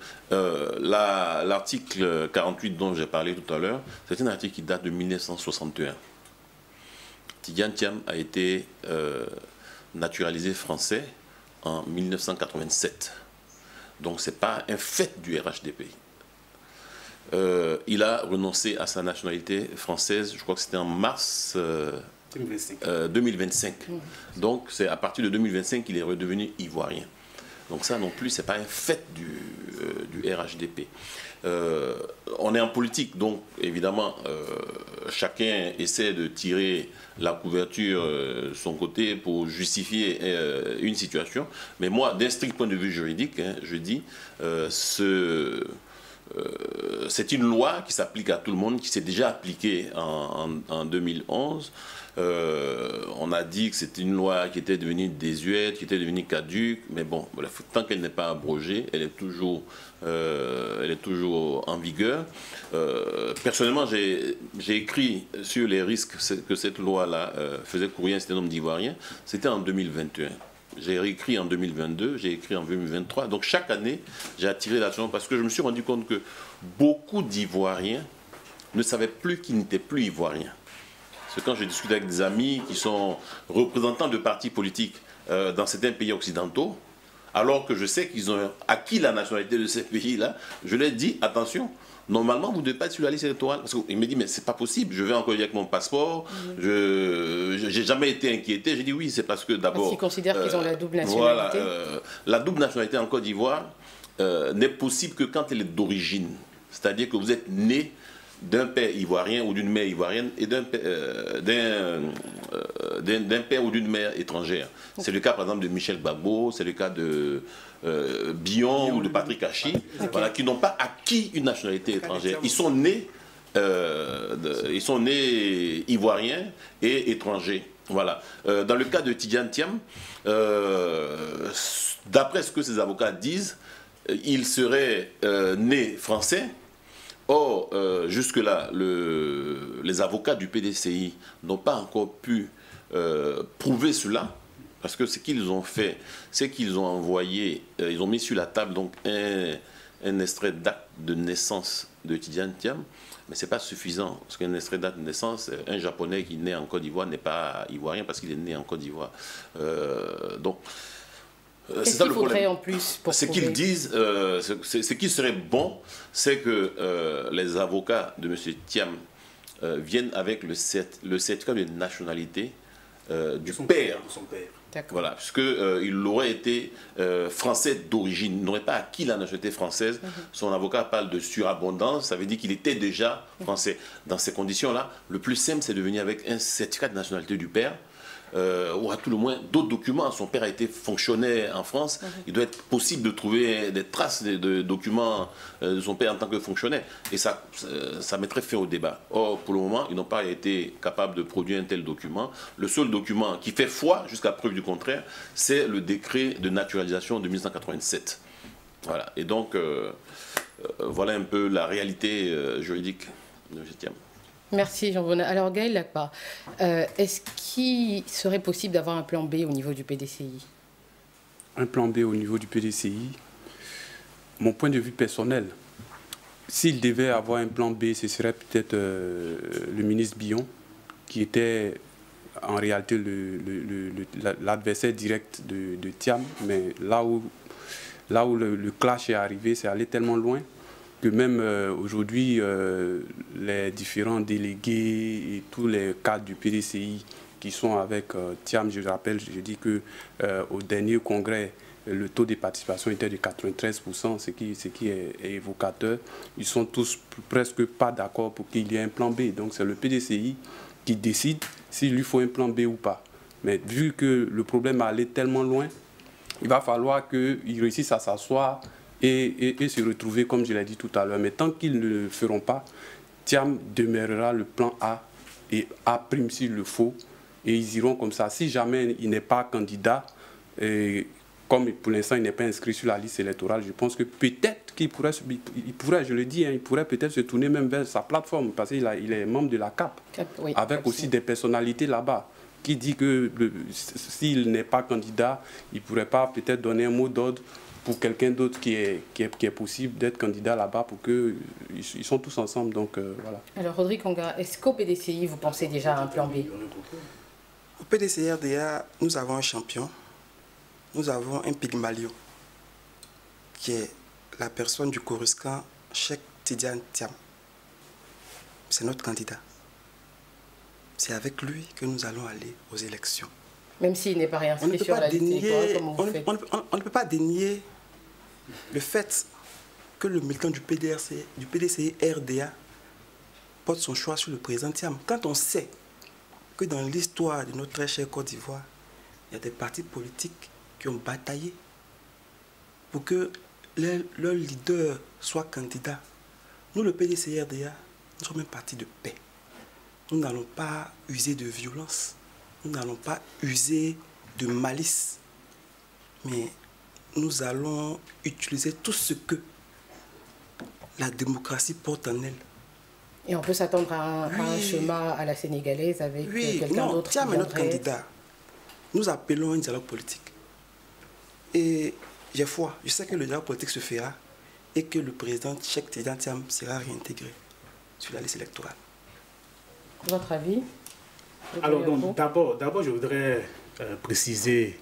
l'article 48 dont j'ai parlé tout à l'heure, c'est un article qui date de 1961. Tidjane Thiam a été naturalisé français en 1987. Donc ce n'est pas un fait du RHDP. Il a renoncé à sa nationalité française, je crois que c'était en mars 2025. Donc c'est à partir de 2025 qu'il est redevenu ivoirien. Donc ça non plus, ce n'est pas un fait du RHDP. On est en politique, donc évidemment, chacun essaie de tirer la couverture de son côté pour justifier une situation. Mais moi, d'un strict point de vue juridique, je dis, c'est une loi qui s'applique à tout le monde, qui s'est déjà appliquée en 2011. On a dit que c'était une loi qui était devenue désuète, qui était devenue caduque, mais bon, tant qu'elle n'est pas abrogée, elle est toujours en vigueur. Personnellement, j'ai écrit sur les risques que cette loi-là faisait courir un certain nombre d'Ivoiriens. C'était en 2021. J'ai réécrit en 2022, j'ai écrit en 2023. Donc chaque année, j'ai attiré l'attention parce que je me suis rendu compte que beaucoup d'Ivoiriens ne savaient plus qu'ils n'étaient plus Ivoiriens. Parce que quand je discute avec des amis qui sont représentants de partis politiques dans certains pays occidentaux, alors que je sais qu'ils ont acquis la nationalité de ces pays-là, je leur dis, attention, normalement, vous ne devez pas être sur la liste électorale. Parce qu'il me dit, mais c'est pas possible, je vais encore avec mon passeport, je n'ai jamais été inquiété. J'ai dit oui, c'est parce que d'abord... Parce qu'ils considèrent qu'ils ont la double nationalité. Voilà, la double nationalité en Côte d'Ivoire n'est possible que quand elle est d'origine. C'est-à-dire que vous êtes né d'un père ivoirien ou d'une mère ivoirienne et d'un père ou d'une mère étrangère. C'est le cas par exemple de Michel Gbagbo, c'est le cas de Bion ou de Patrick Hachi, voilà, qui n'ont pas acquis une nationalité étrangère. Ils sont nés ivoiriens et étrangers. Voilà. Dans le cas de Tidjane Thiam, d'après ce que ses avocats disent, il serait né français. Or, jusque-là, les avocats du PDCI n'ont pas encore pu prouver cela, parce que ce qu'ils ont fait, c'est qu'ils ont envoyé, ils ont mis sur la table donc un extrait d'acte de naissance de Tidjane Thiam, mais ce n'est pas suffisant, parce qu'un extrait d'acte de naissance, un Japonais qui naît en Côte d'Ivoire n'est pas ivoirien parce qu'il est né en Côte d'Ivoire. Donc, qu'est-ce qu'il faudrait en plus pour ce qu'ils disent, ce qui serait bon, c'est que les avocats de M. Thiam viennent avec le certificat de nationalité du père. Voilà, puisqu'il aurait été français d'origine, il n'aurait pas acquis la nationalité française. Son avocat parle de surabondance, ça veut dire qu'il était déjà français. Dans ces conditions-là, le plus simple, c'est de venir avec un certificat de nationalité du père. Ou à tout le moins d'autres documents. Son père a été fonctionnaire en France. Il doit être possible de trouver des traces de documents de son père en tant que fonctionnaire. Et ça mettrait fin au débat. Or, pour le moment, ils n'ont pas été capables de produire un tel document. Le seul document qui fait foi, jusqu'à preuve du contraire, c'est le décret de naturalisation de 1987. Voilà. Et donc, voilà un peu la réalité juridique de M. Thiam. Merci Jean Bonnat. Alors Gaël Lacpa, est-ce qu'il serait possible d'avoir un plan B au niveau du PDCI? Un plan B au niveau du PDCI, mon point de vue personnel, s'il devait avoir un plan B, ce serait peut-être le ministre Bion, qui était en réalité l'adversaire direct de Thiam, mais là où le clash est arrivé, c'est allé tellement loin que même aujourd'hui, les différents délégués et tous les cadres du PDCI qui sont avec Thiam, je rappelle, je dis qu'au dernier congrès, le taux de participation était de 93%, ce qui est évocateur. Ils sont tous presque pas d'accord pour qu'il y ait un plan B. Donc c'est le PDCI qui décide s'il lui faut un plan B ou pas. Mais vu que le problème est allé tellement loin, il va falloir qu'ils réussissent à s'asseoir et se retrouver, comme je l'ai dit tout à l'heure. Mais tant qu'ils ne le feront pas, Thiam demeurera le plan A et A' s'il le faut. Et ils iront comme ça. Si jamais il n'est pas candidat, et comme pour l'instant il n'est pas inscrit sur la liste électorale, je pense que peut-être qu'il pourrait, je le dis, il pourrait peut-être se tourner même vers sa plateforme, parce qu'il est membre de la CAP, oui, avec absolument. aussi des personnalités là-bas, qui dit que s'il n'est pas candidat, il ne pourrait pas peut-être donner un mot d'ordre pour quelqu'un d'autre qui est possible d'être candidat là-bas, pour qu'ils sont tous ensemble. Donc, voilà. Alors, Rodrigue Conga, est-ce qu'au PDCI, vous pensez déjà à un plan B? Au PDCI-RDA, nous avons un champion, nous avons un Pygmalion, qui est la personne du Coruscant, Cheikh Tidjane Thiam. C'est notre candidat. C'est avec lui que nous allons aller aux élections. Même s'il n'est pas réinscrit sur la liste électorale, comme vous faites. On ne peut pas dénier le fait que le militant du PDCI-RDA porte son choix sur le président Thiam. Quand on sait que dans l'histoire de notre très chère Côte d'Ivoire, il y a des partis politiques qui ont bataillé pour que leur leader soit candidat Nous, le PDCRDA, nous sommes un parti de paix. Nous n'allons pas user de violence. Nous n'allons pas user de malice. Mais nous allons utiliser tout ce que la démocratie porte en elle. Et on peut s'attendre à un chemin à la sénégalaise avec quelqu'un d'autre. Tiens, mais notre candidat, nous appelons un dialogue politique. Et j'ai foi, je sais que le dialogue politique se fera et que le président Cheikh Tidiane Thiam sera réintégré sur la liste électorale. Votre avis? Alors, d'abord, je voudrais préciser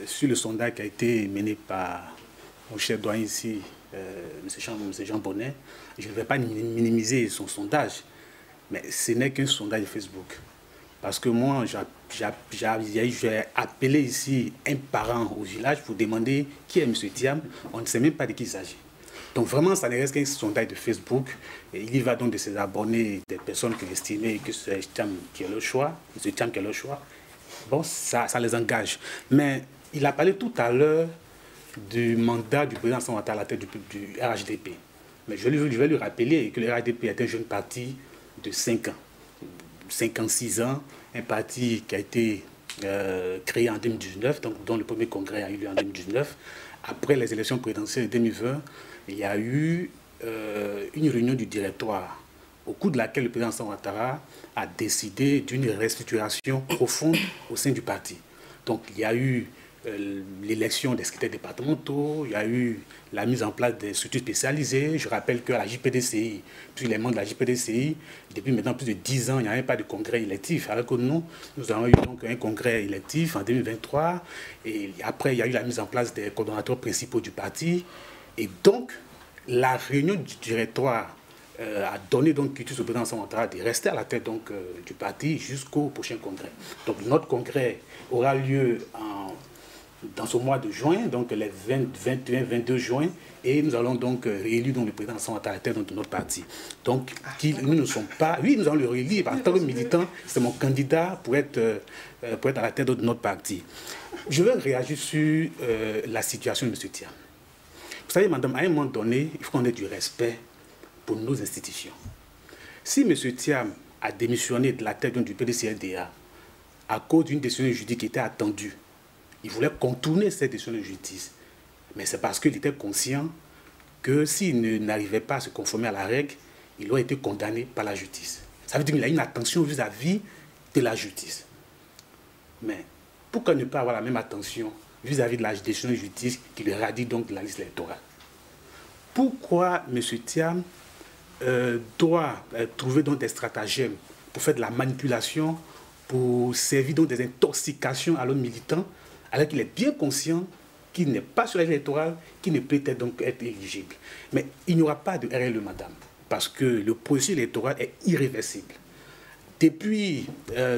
sur le sondage qui a été mené par mon cher doyen ici, M. Jean Bonnet. Je ne vais pas minimiser son sondage, mais ce n'est qu'un sondage Facebook. Parce que moi, j'ai appelé ici un parent au village pour demander qui est M. Thiam. On ne sait même pas de qui il s'agit. Donc vraiment, ça ne reste qu'un sondage de Facebook. Et il y va donc de ses abonnés, des personnes qui estimaient que c'est Thiam qui est le choix, M. Thiam qui est le choix. Bon, ça les engage. Mais il a parlé tout à l'heure du mandat du président Alassane Ouattara à la tête du RHDP. Mais je vais lui rappeler que le RHDP est un jeune parti de 5 ans. 56 ans, un parti qui a été créé en 2019, donc, dont le premier congrès a eu lieu en 2019. Après les élections présidentielles de 2020, il y a eu une réunion du directoire, au cours de laquelle le président Alassane Ouattara a décidé d'une restructuration profonde au sein du parti. Donc il y a eu l'élection des secrétaires départementaux, il y a eu la mise en place des structures spécialisées. Je rappelle qu'à la JPDCI, tous les membres de la JPDCI, depuis maintenant plus de 10 ans, il n'y avait pas de congrès électif. Alors que nous avons eu donc un congrès électif en 2023. Et après, il y a eu la mise en place des coordonnateurs principaux du parti. Et donc, la réunion du directoire a donné donc quitus au président Alassane Ouattara de rester à la tête donc, du parti jusqu'au prochain congrès. Donc, notre congrès aura lieu dans ce mois de juin, donc les 21-22 juin, et nous allons donc réélire donc, le président Alassane Ouattara à la tête de notre parti. Donc, nous ne sommes pas... Oui, nous allons le réélire, en tant que militant, c'est mon candidat pour être à la tête de notre parti. Je vais réagir sur la situation de M. Thiam. Vous savez, madame, à un moment donné, il faut qu'on ait du respect pour nos institutions. Si M. Thiam a démissionné de la tête du PDCRDA à cause d'une décision juridique qui était attendue, il voulait contourner cette décision de justice. Mais c'est parce qu'il était conscient que s'il n'arrivait pas à se conformer à la règle, il aurait été condamné par la justice. Ça veut dire qu'il a une attention vis-à-vis de la justice. Mais pourquoi ne pas avoir la même attention vis-à-vis de la décision de justice qui le radie donc de la liste électorale? Pourquoi M. Thiam doit trouver donc des stratagèmes pour faire de la manipulation, pour servir donc des intoxications à l'homme militant, alors qu'il est bien conscient qu'il n'est pas sur la liste électorale, qu'il ne peut donc être éligible. Mais il n'y aura pas de RLE, madame, parce que le processus électoral est irréversible. Depuis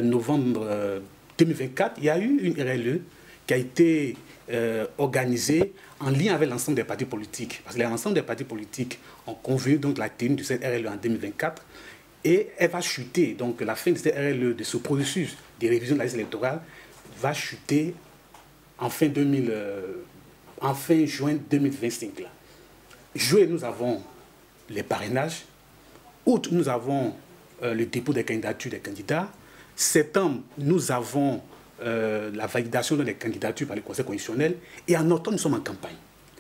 novembre 2024, il y a eu une RLE qui a été organisée en lien avec l'ensemble des partis politiques. Parce que l'ensemble des partis politiques ont convenu donc la tenue de cette RLE en 2024 et elle va chuter. Donc la fin de cette RLE, de ce processus de révision de la liste électorale, va chuter en fin juin 2025. Là. Juillet, nous avons les parrainages. Août, nous avons le dépôt des candidatures des candidats. Septembre, nous avons la validation des candidatures par le Conseil constitutionnel. Et en octobre, nous sommes en campagne.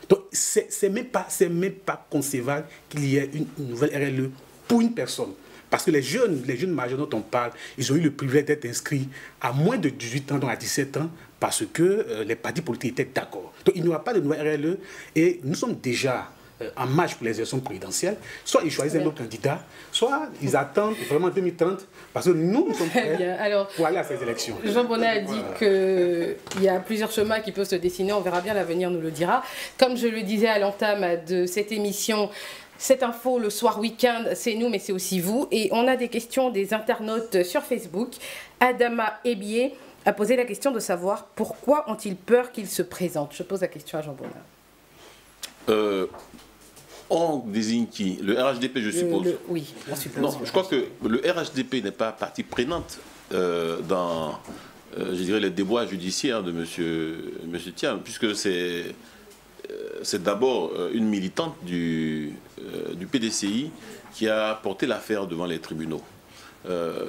Donc, c'est même pas concevable qu'il y ait une nouvelle RLE pour une personne. Parce que les jeunes majeurs dont on parle, ils ont eu le privilège d'être inscrits à moins de 18 ans, donc à 17 ans, parce que les partis politiques étaient d'accord. Donc il n'y aura pas de nouvelle RLE et nous sommes déjà en marche pour les élections présidentielles. Soit ils choisissent un autre candidat, soit ils attendent vraiment 2030, parce que nous sommes prêts pour aller à ces élections. Jean Bonnet a dit qu'il y a plusieurs chemins qui peuvent se dessiner, on verra bien, l'avenir nous le dira. Comme je le disais à l'entame de cette émission, cette info, le soir week-end, c'est nous, mais c'est aussi vous. Et on a des questions des internautes sur Facebook. Adama Ebié a posé la question de savoir pourquoi ont-ils peur qu'ils se présentent. Je pose la question à Jean Bonnet. On désigne qui? Le RHDP, je suppose. Oui, on suppose. Non, je crois que le RHDP n'est pas partie prenante dans, je dirais, les déboires judiciaires de M. Thiam, puisque c'est c'est d'abord une militante du PDCI qui a porté l'affaire devant les tribunaux.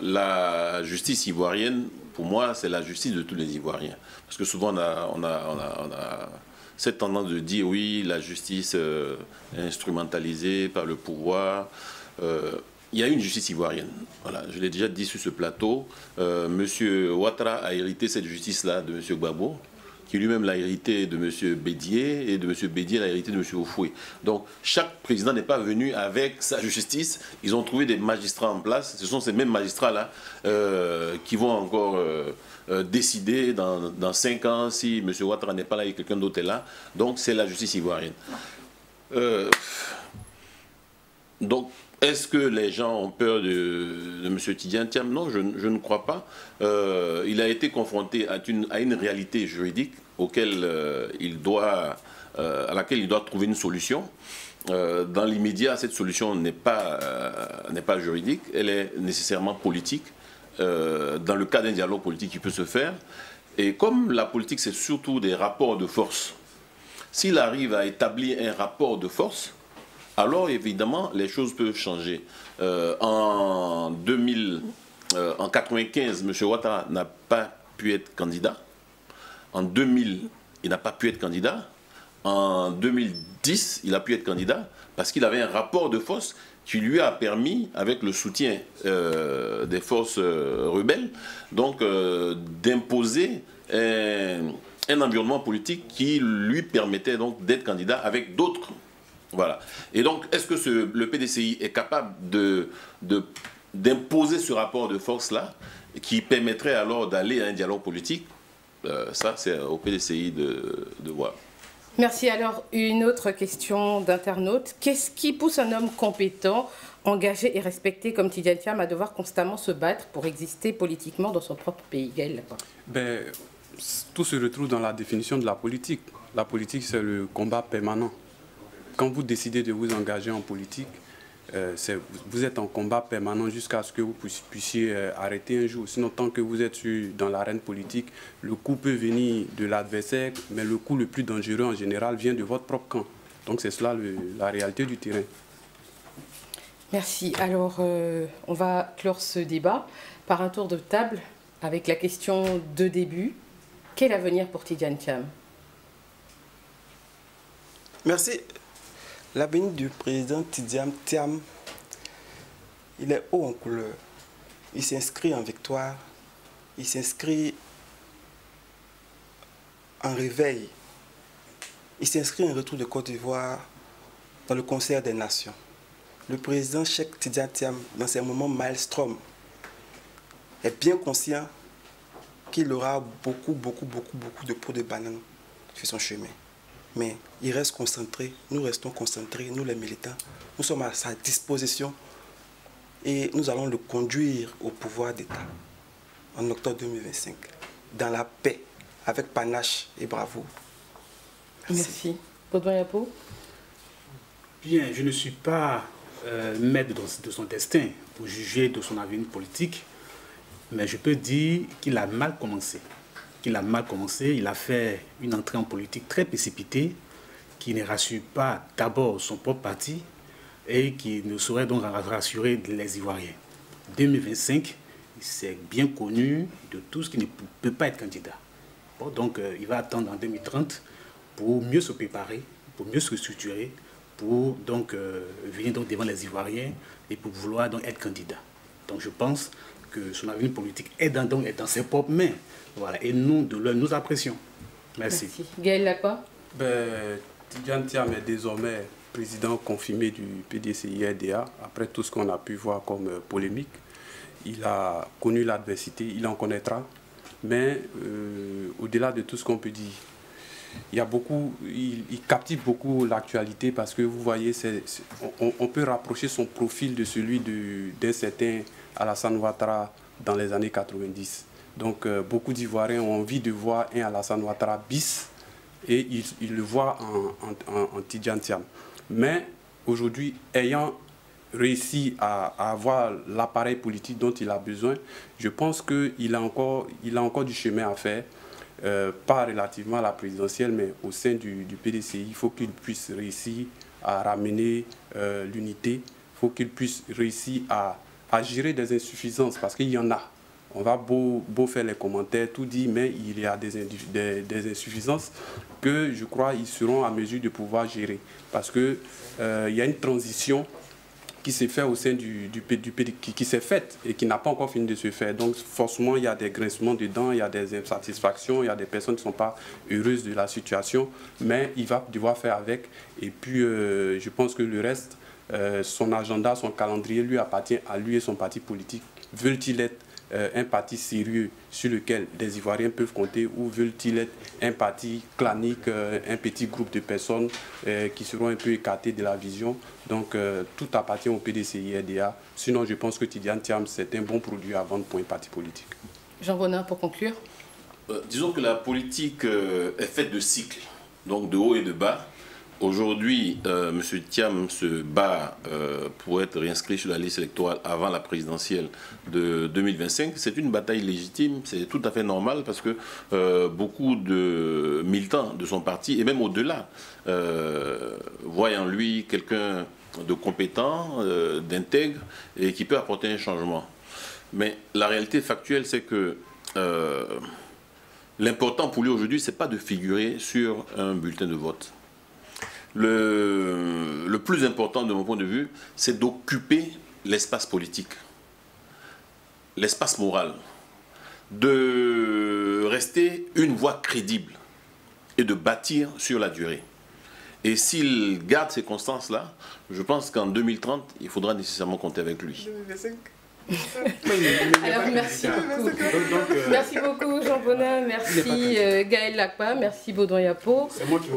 La justice ivoirienne, pour moi, c'est la justice de tous les Ivoiriens. Parce que souvent, on a cette tendance de dire, oui, la justice est instrumentalisée par le pouvoir. Il y a une justice ivoirienne. Voilà, je l'ai déjà dit sur ce plateau. Monsieur Ouattara a hérité cette justice-là de Monsieur Gbagbo, qui lui-même l'a hérité de M. Bédié, et de M. Bédié l'a hérité de M. Oufoué. Donc, chaque président n'est pas venu avec sa justice. Ils ont trouvé des magistrats en place. Ce sont ces mêmes magistrats-là qui vont encore décider dans 5 ans si M. Ouattara n'est pas là et quelqu'un d'autre est là. Donc, c'est la justice ivoirienne. Donc, est-ce que les gens ont peur de M. Tidiane Thiam? Non, je ne crois pas. Il a été confronté à une réalité juridique à laquelle il doit trouver une solution. Dans l'immédiat, cette solution n'est pas juridique, elle est nécessairement politique. Dans le cas d'un dialogue politique qui peut se faire. Et comme la politique, c'est surtout des rapports de force, s'il arrive à établir un rapport de force, alors évidemment, les choses peuvent changer. En 1995, M. Ouattara n'a pas pu être candidat. En 2000, il n'a pas pu être candidat. En 2010, il a pu être candidat parce qu'il avait un rapport de force qui lui a permis, avec le soutien des forces rebelles, donc d'imposer un environnement politique qui lui permettait donc d'être candidat avec d'autres. Voilà. Et donc, est-ce que le PDCI est capable d'imposer ce rapport de force-là, qui permettrait alors d'aller à un dialogue politique? Ça, c'est au PDCI de voir. Merci. Alors, une autre question d'internaute. Qu'est-ce qui pousse un homme compétent, engagé et respecté comme Tidiane Thiam à devoir constamment se battre pour exister politiquement dans son propre pays? Gaël, tout se retrouve dans la définition de la politique. La politique, c'est le combat permanent. Quand vous décidez de vous engager en politique, vous êtes en combat permanent jusqu'à ce que vous puissiez arrêter un jour. Sinon, tant que vous êtes dans l'arène politique, le coup peut venir de l'adversaire, mais le coup le plus dangereux en général vient de votre propre camp. Donc c'est cela la réalité du terrain. Merci. Alors, on va clore ce débat par un tour de table avec la question de début. Quel avenir pour Tidiane Thiam? Merci. L'avenir du président Tidiane Thiam, il est haut en couleur. Il s'inscrit en victoire. Il s'inscrit en réveil. Il s'inscrit en retour de Côte d'Ivoire dans le concert des nations. Le président Cheikh Tidiane Thiam, dans ces moments maelstrom, est bien conscient qu'il aura beaucoup de peau de banane sur son chemin. Mais il reste concentré, nous restons concentrés, nous les militants, nous sommes à sa disposition et nous allons le conduire au pouvoir d'État en octobre 2025, dans la paix, avec panache et bravoure. Merci. Baudouin Yapo? Bien, je ne suis pas maître de son destin pour juger de son avenir politique, mais je peux dire qu'il a mal commencé. Il a fait une entrée en politique très précipitée, qui ne rassure pas d'abord son propre parti et qui ne saurait donc rassurer les Ivoiriens. 2025, c'est bien connu de tous qui ne peut pas être candidat. Bon, donc il va attendre en 2030 pour mieux se préparer, pour mieux se structurer, pour donc venir donc devant les Ivoiriens et pour vouloir donc être candidat. Donc je pense que son avenir politique est dans ses propres mains. Voilà, et nous apprécions. Merci. Gaël Lacroix? Tidiane Thiam est désormais président confirmé du PDCI-RDA, après tout ce qu'on a pu voir comme polémique. Il a connu l'adversité, il en connaîtra. Mais au-delà de tout ce qu'on peut dire, il captive beaucoup l'actualité parce que vous voyez, on peut rapprocher son profil de celui d'un certain Alassane Ouattara dans les années 90. Donc beaucoup d'Ivoiriens ont envie de voir un Alassane Ouattara bis et ils le voient en Tidiane Thiam. Mais aujourd'hui, ayant réussi à avoir l'appareil politique dont il a besoin, je pense qu'il a encore du chemin à faire. pas relativement à la présidentielle, mais au sein du PDCI, il faut qu'il puisse réussir à ramener l'unité, il faut qu'il puisse réussir à gérer des insuffisances, parce qu'il y en a. On va beau faire les commentaires, tout dit, mais il y a des insuffisances que je crois qu'ils seront en mesure de pouvoir gérer. Parce qu'il y a une transition qui s'est faite au sein du PDCI, qui s'est faite et qui n'a pas encore fini de se faire. Donc forcément, il y a des grincements dedans, il y a des insatisfactions, il y a des personnes qui ne sont pas heureuses de la situation, mais il va devoir faire avec. Et puis, je pense que le reste, son agenda, son calendrier lui appartient à lui et son parti politique. Veulent-ils être un parti sérieux sur lequel des Ivoiriens peuvent compter, ou veulent-ils être un parti clanique, un petit groupe de personnes qui seront un peu écartées de la vision? Donc tout appartient au PDCI-RDA. Sinon, je pense que Tidiane Thiam, c'est un bon produit à vendre pour un parti politique. Jean Bonin, pour conclure. Disons que la politique est faite de cycles, donc de haut et de bas. Aujourd'hui, M. Thiam se bat pour être réinscrit sur la liste électorale avant la présidentielle de 2025. C'est une bataille légitime, c'est tout à fait normal parce que beaucoup de militants de son parti, et même au-delà, voient en lui quelqu'un de compétent, d'intègre et qui peut apporter un changement. Mais la réalité factuelle, c'est que l'important pour lui aujourd'hui, ce n'est pas de figurer sur un bulletin de vote. Le plus important de mon point de vue, c'est d'occuper l'espace politique, l'espace moral, de rester une voix crédible et de bâtir sur la durée. Et s'il garde ces constances-là, je pense qu'en 2030, il faudra nécessairement compter avec lui. 2025. Alors merci beaucoup. Merci beaucoup Jean Bonin, merci Gaël Lakpa, merci Baudouin Yapo,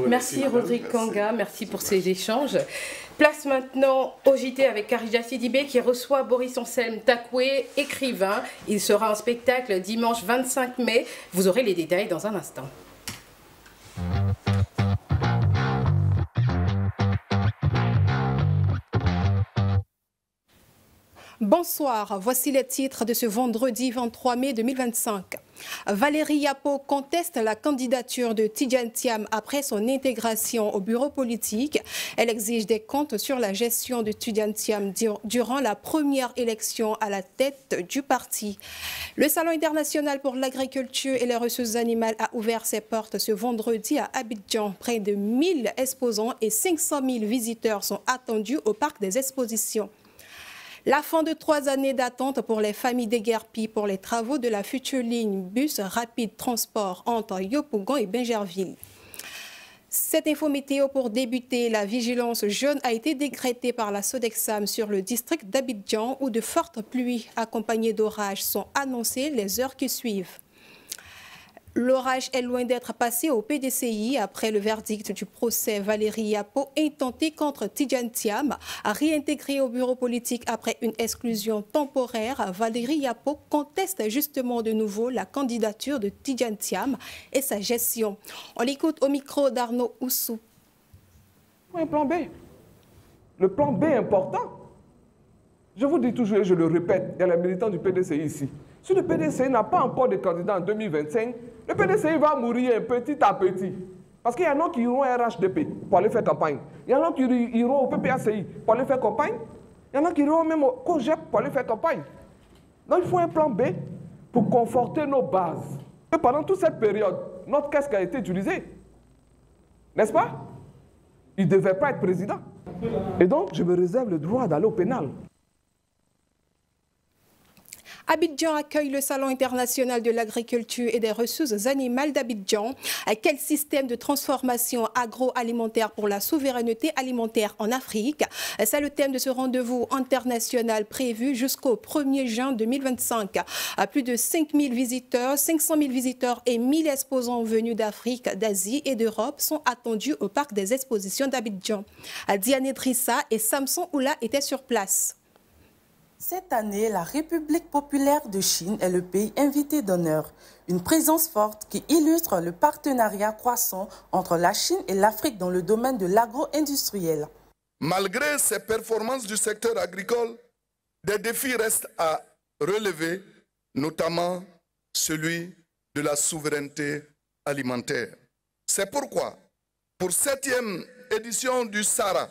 merci Rodrigue Kanga, merci pour ces échanges. Place maintenant au JT avec Karija Sidibé qui reçoit Boris Anselme Takoué, écrivain. Il sera en spectacle dimanche 25 mai. Vous aurez les détails dans un instant. Bonsoir, voici les titres de ce vendredi 23 mai 2025. Valérie Yapo conteste la candidature de Tidiane Thiam après son intégration au bureau politique. Elle exige des comptes sur la gestion de Tidiane Thiam durant la première élection à la tête du parti. Le Salon international pour l'agriculture et les ressources animales a ouvert ses portes ce vendredi à Abidjan. Près de 1000 exposants et 500 000 visiteurs sont attendus au parc des expositions. La fin de 3 années d'attente pour les familles déguerpies pour les travaux de la future ligne bus rapide transport entre Yopougon et Bingerville. Cette info météo pour débuter, la vigilance jaune a été décrétée par la Sodexam sur le district d'Abidjan où de fortes pluies accompagnées d'orages sont annoncées les heures qui suivent. L'orage est loin d'être passé au PDCI après le verdict du procès. Valérie Yapo, intentée contre Tidiane Thiam, a réintégré au bureau politique après une exclusion temporaire. Valérie Yapo conteste justement de nouveau la candidature de Tidiane Thiam et sa gestion. On l'écoute au micro d'Arnaud Oussou. Un plan B. Le plan B important. Je vous dis toujours et je le répète, il y a les militants du PDCI ici. Si le PDCI n'a pas encore de candidat en 2025, le PDCI va mourir petit à petit. Parce qu'il y en a qui iront à RHDP pour aller faire campagne. Il y en a qui iront au PPACI pour aller faire campagne. Il y en a qui iront même au COGEP pour aller faire campagne. Donc il faut un plan B pour conforter nos bases. Et pendant toute cette période, notre casque a été utilisé. N'est-ce pas? Il ne devait pas être président. Et donc, je me réserve le droit d'aller au pénal. Abidjan accueille le Salon international de l'agriculture et des ressources animales d'Abidjan. Quel système de transformation agroalimentaire pour la souveraineté alimentaire en Afrique? C'est le thème de ce rendez-vous international prévu jusqu'au 1er juin 2025. Plus de 5000 visiteurs, 500 000 visiteurs et 1000 exposants venus d'Afrique, d'Asie et d'Europe sont attendus au parc des expositions d'Abidjan. Diane Drissa et Samson Oula étaient sur place. Cette année, la République populaire de Chine est le pays invité d'honneur. Une présence forte qui illustre le partenariat croissant entre la Chine et l'Afrique dans le domaine de l'agro-industriel. Malgré ces performances du secteur agricole, des défis restent à relever, notamment celui de la souveraineté alimentaire. C'est pourquoi, pour 7e édition du SARA,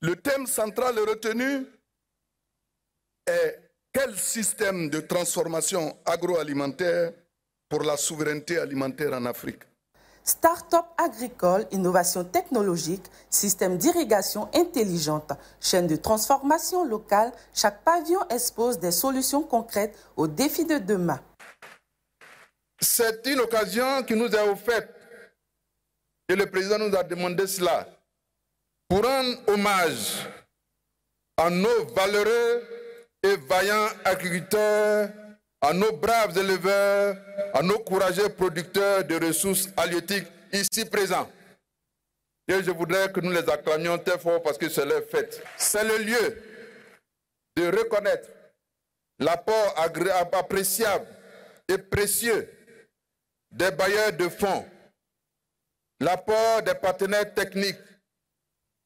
le thème central retenu est quel système de transformation agroalimentaire pour la souveraineté alimentaire en Afrique. Start-up agricole, innovation technologique, système d'irrigation intelligente, chaîne de transformation locale, chaque pavillon expose des solutions concrètes aux défis de demain. C'est une occasion qui nous est offerte et le président nous a demandé cela pour rendre hommage à nos valeureux et vaillants agriculteurs, à nos braves éleveurs, à nos courageux producteurs de ressources halieutiques ici présents. Et je voudrais que nous les acclamions très fort parce que c'est leur fête. C'est le lieu de reconnaître l'apport appréciable et précieux des bailleurs de fonds, l'apport des partenaires techniques,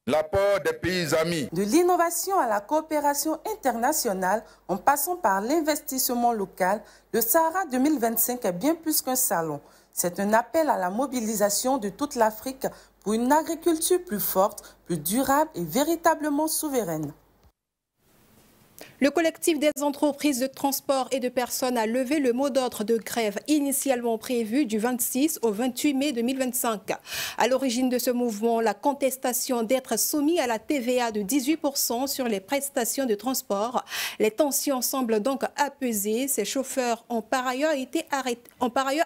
l'apport des pays amis. De l'innovation à la coopération internationale, en passant par l'investissement local, le Sahara 2025 est bien plus qu'un salon. C'est un appel à la mobilisation de toute l'Afrique pour une agriculture plus forte, plus durable et véritablement souveraine. Le collectif des entreprises de transport et de personnes a levé le mot d'ordre de grève initialement prévu du 26 au 28 mai 2025. À l'origine de ce mouvement, la contestation d'être soumis à la TVA de 18% sur les prestations de transport. Les tensions semblent donc apaisées. Ces chauffeurs ont par ailleurs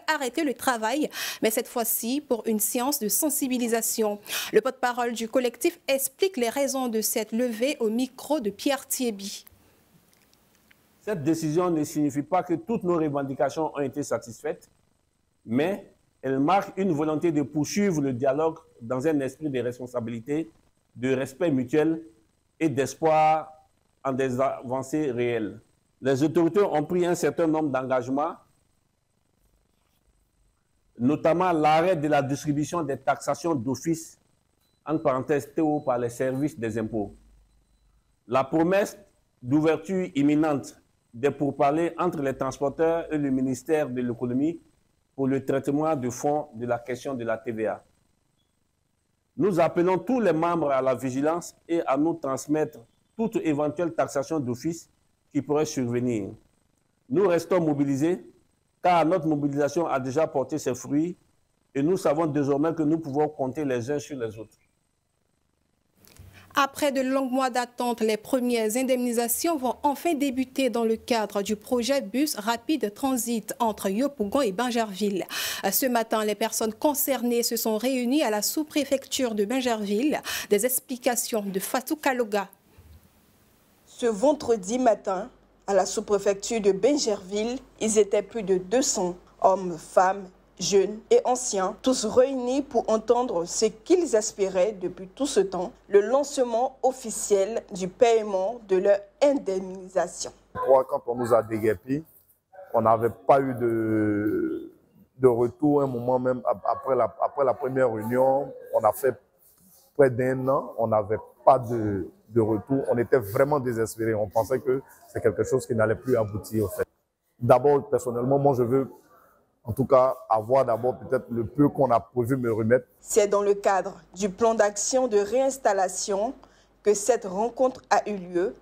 arrêté le travail, mais cette fois-ci pour une séance de sensibilisation. Le porte-parole du collectif explique les raisons de cette levée au micro de Pierre Thiebi. Cette décision ne signifie pas que toutes nos revendications ont été satisfaites, mais elle marque une volonté de poursuivre le dialogue dans un esprit de responsabilité, de respect mutuel et d'espoir en des avancées réelles. Les autorités ont pris un certain nombre d'engagements, notamment l'arrêt de la distribution des taxations d'office, entre parenthèses TO, par les services des impôts. La promesse d'ouverture imminente des pourparlers entre les transporteurs et le ministère de l'économie pour le traitement de fond de la question de la TVA. Nous appelons tous les membres à la vigilance et à nous transmettre toute éventuelle taxation d'office qui pourrait survenir. Nous restons mobilisés car notre mobilisation a déjà porté ses fruits et nous savons désormais que nous pouvons compter les uns sur les autres. Après de longs mois d'attente, les premières indemnisations vont enfin débuter dans le cadre du projet Bus Rapide Transit entre Yopougon et Bingerville. Ce matin, les personnes concernées se sont réunies à la sous-préfecture de Bingerville. Des explications de Fatou Kaloga. Ce vendredi matin, à la sous-préfecture de Bingerville, ils étaient plus de 200 hommes, femmes, jeunes et anciens, tous réunis pour entendre ce qu'ils espéraient depuis tout ce temps, le lancement officiel du paiement de leur indemnisation. Quand on nous a déguerpis, on n'avait pas eu de retour. Un moment même, après la première réunion, on a fait près d'1 an, on n'avait pas de retour. On était vraiment désespérés. On pensait que c'est quelque chose qui n'allait plus aboutir au fait. D'abord, personnellement, moi je veux en tout cas, avoir d'abord peut-être le peu qu'on a prévu me remettre. C'est dans le cadre du plan d'action de réinstallation que cette rencontre a eu lieu.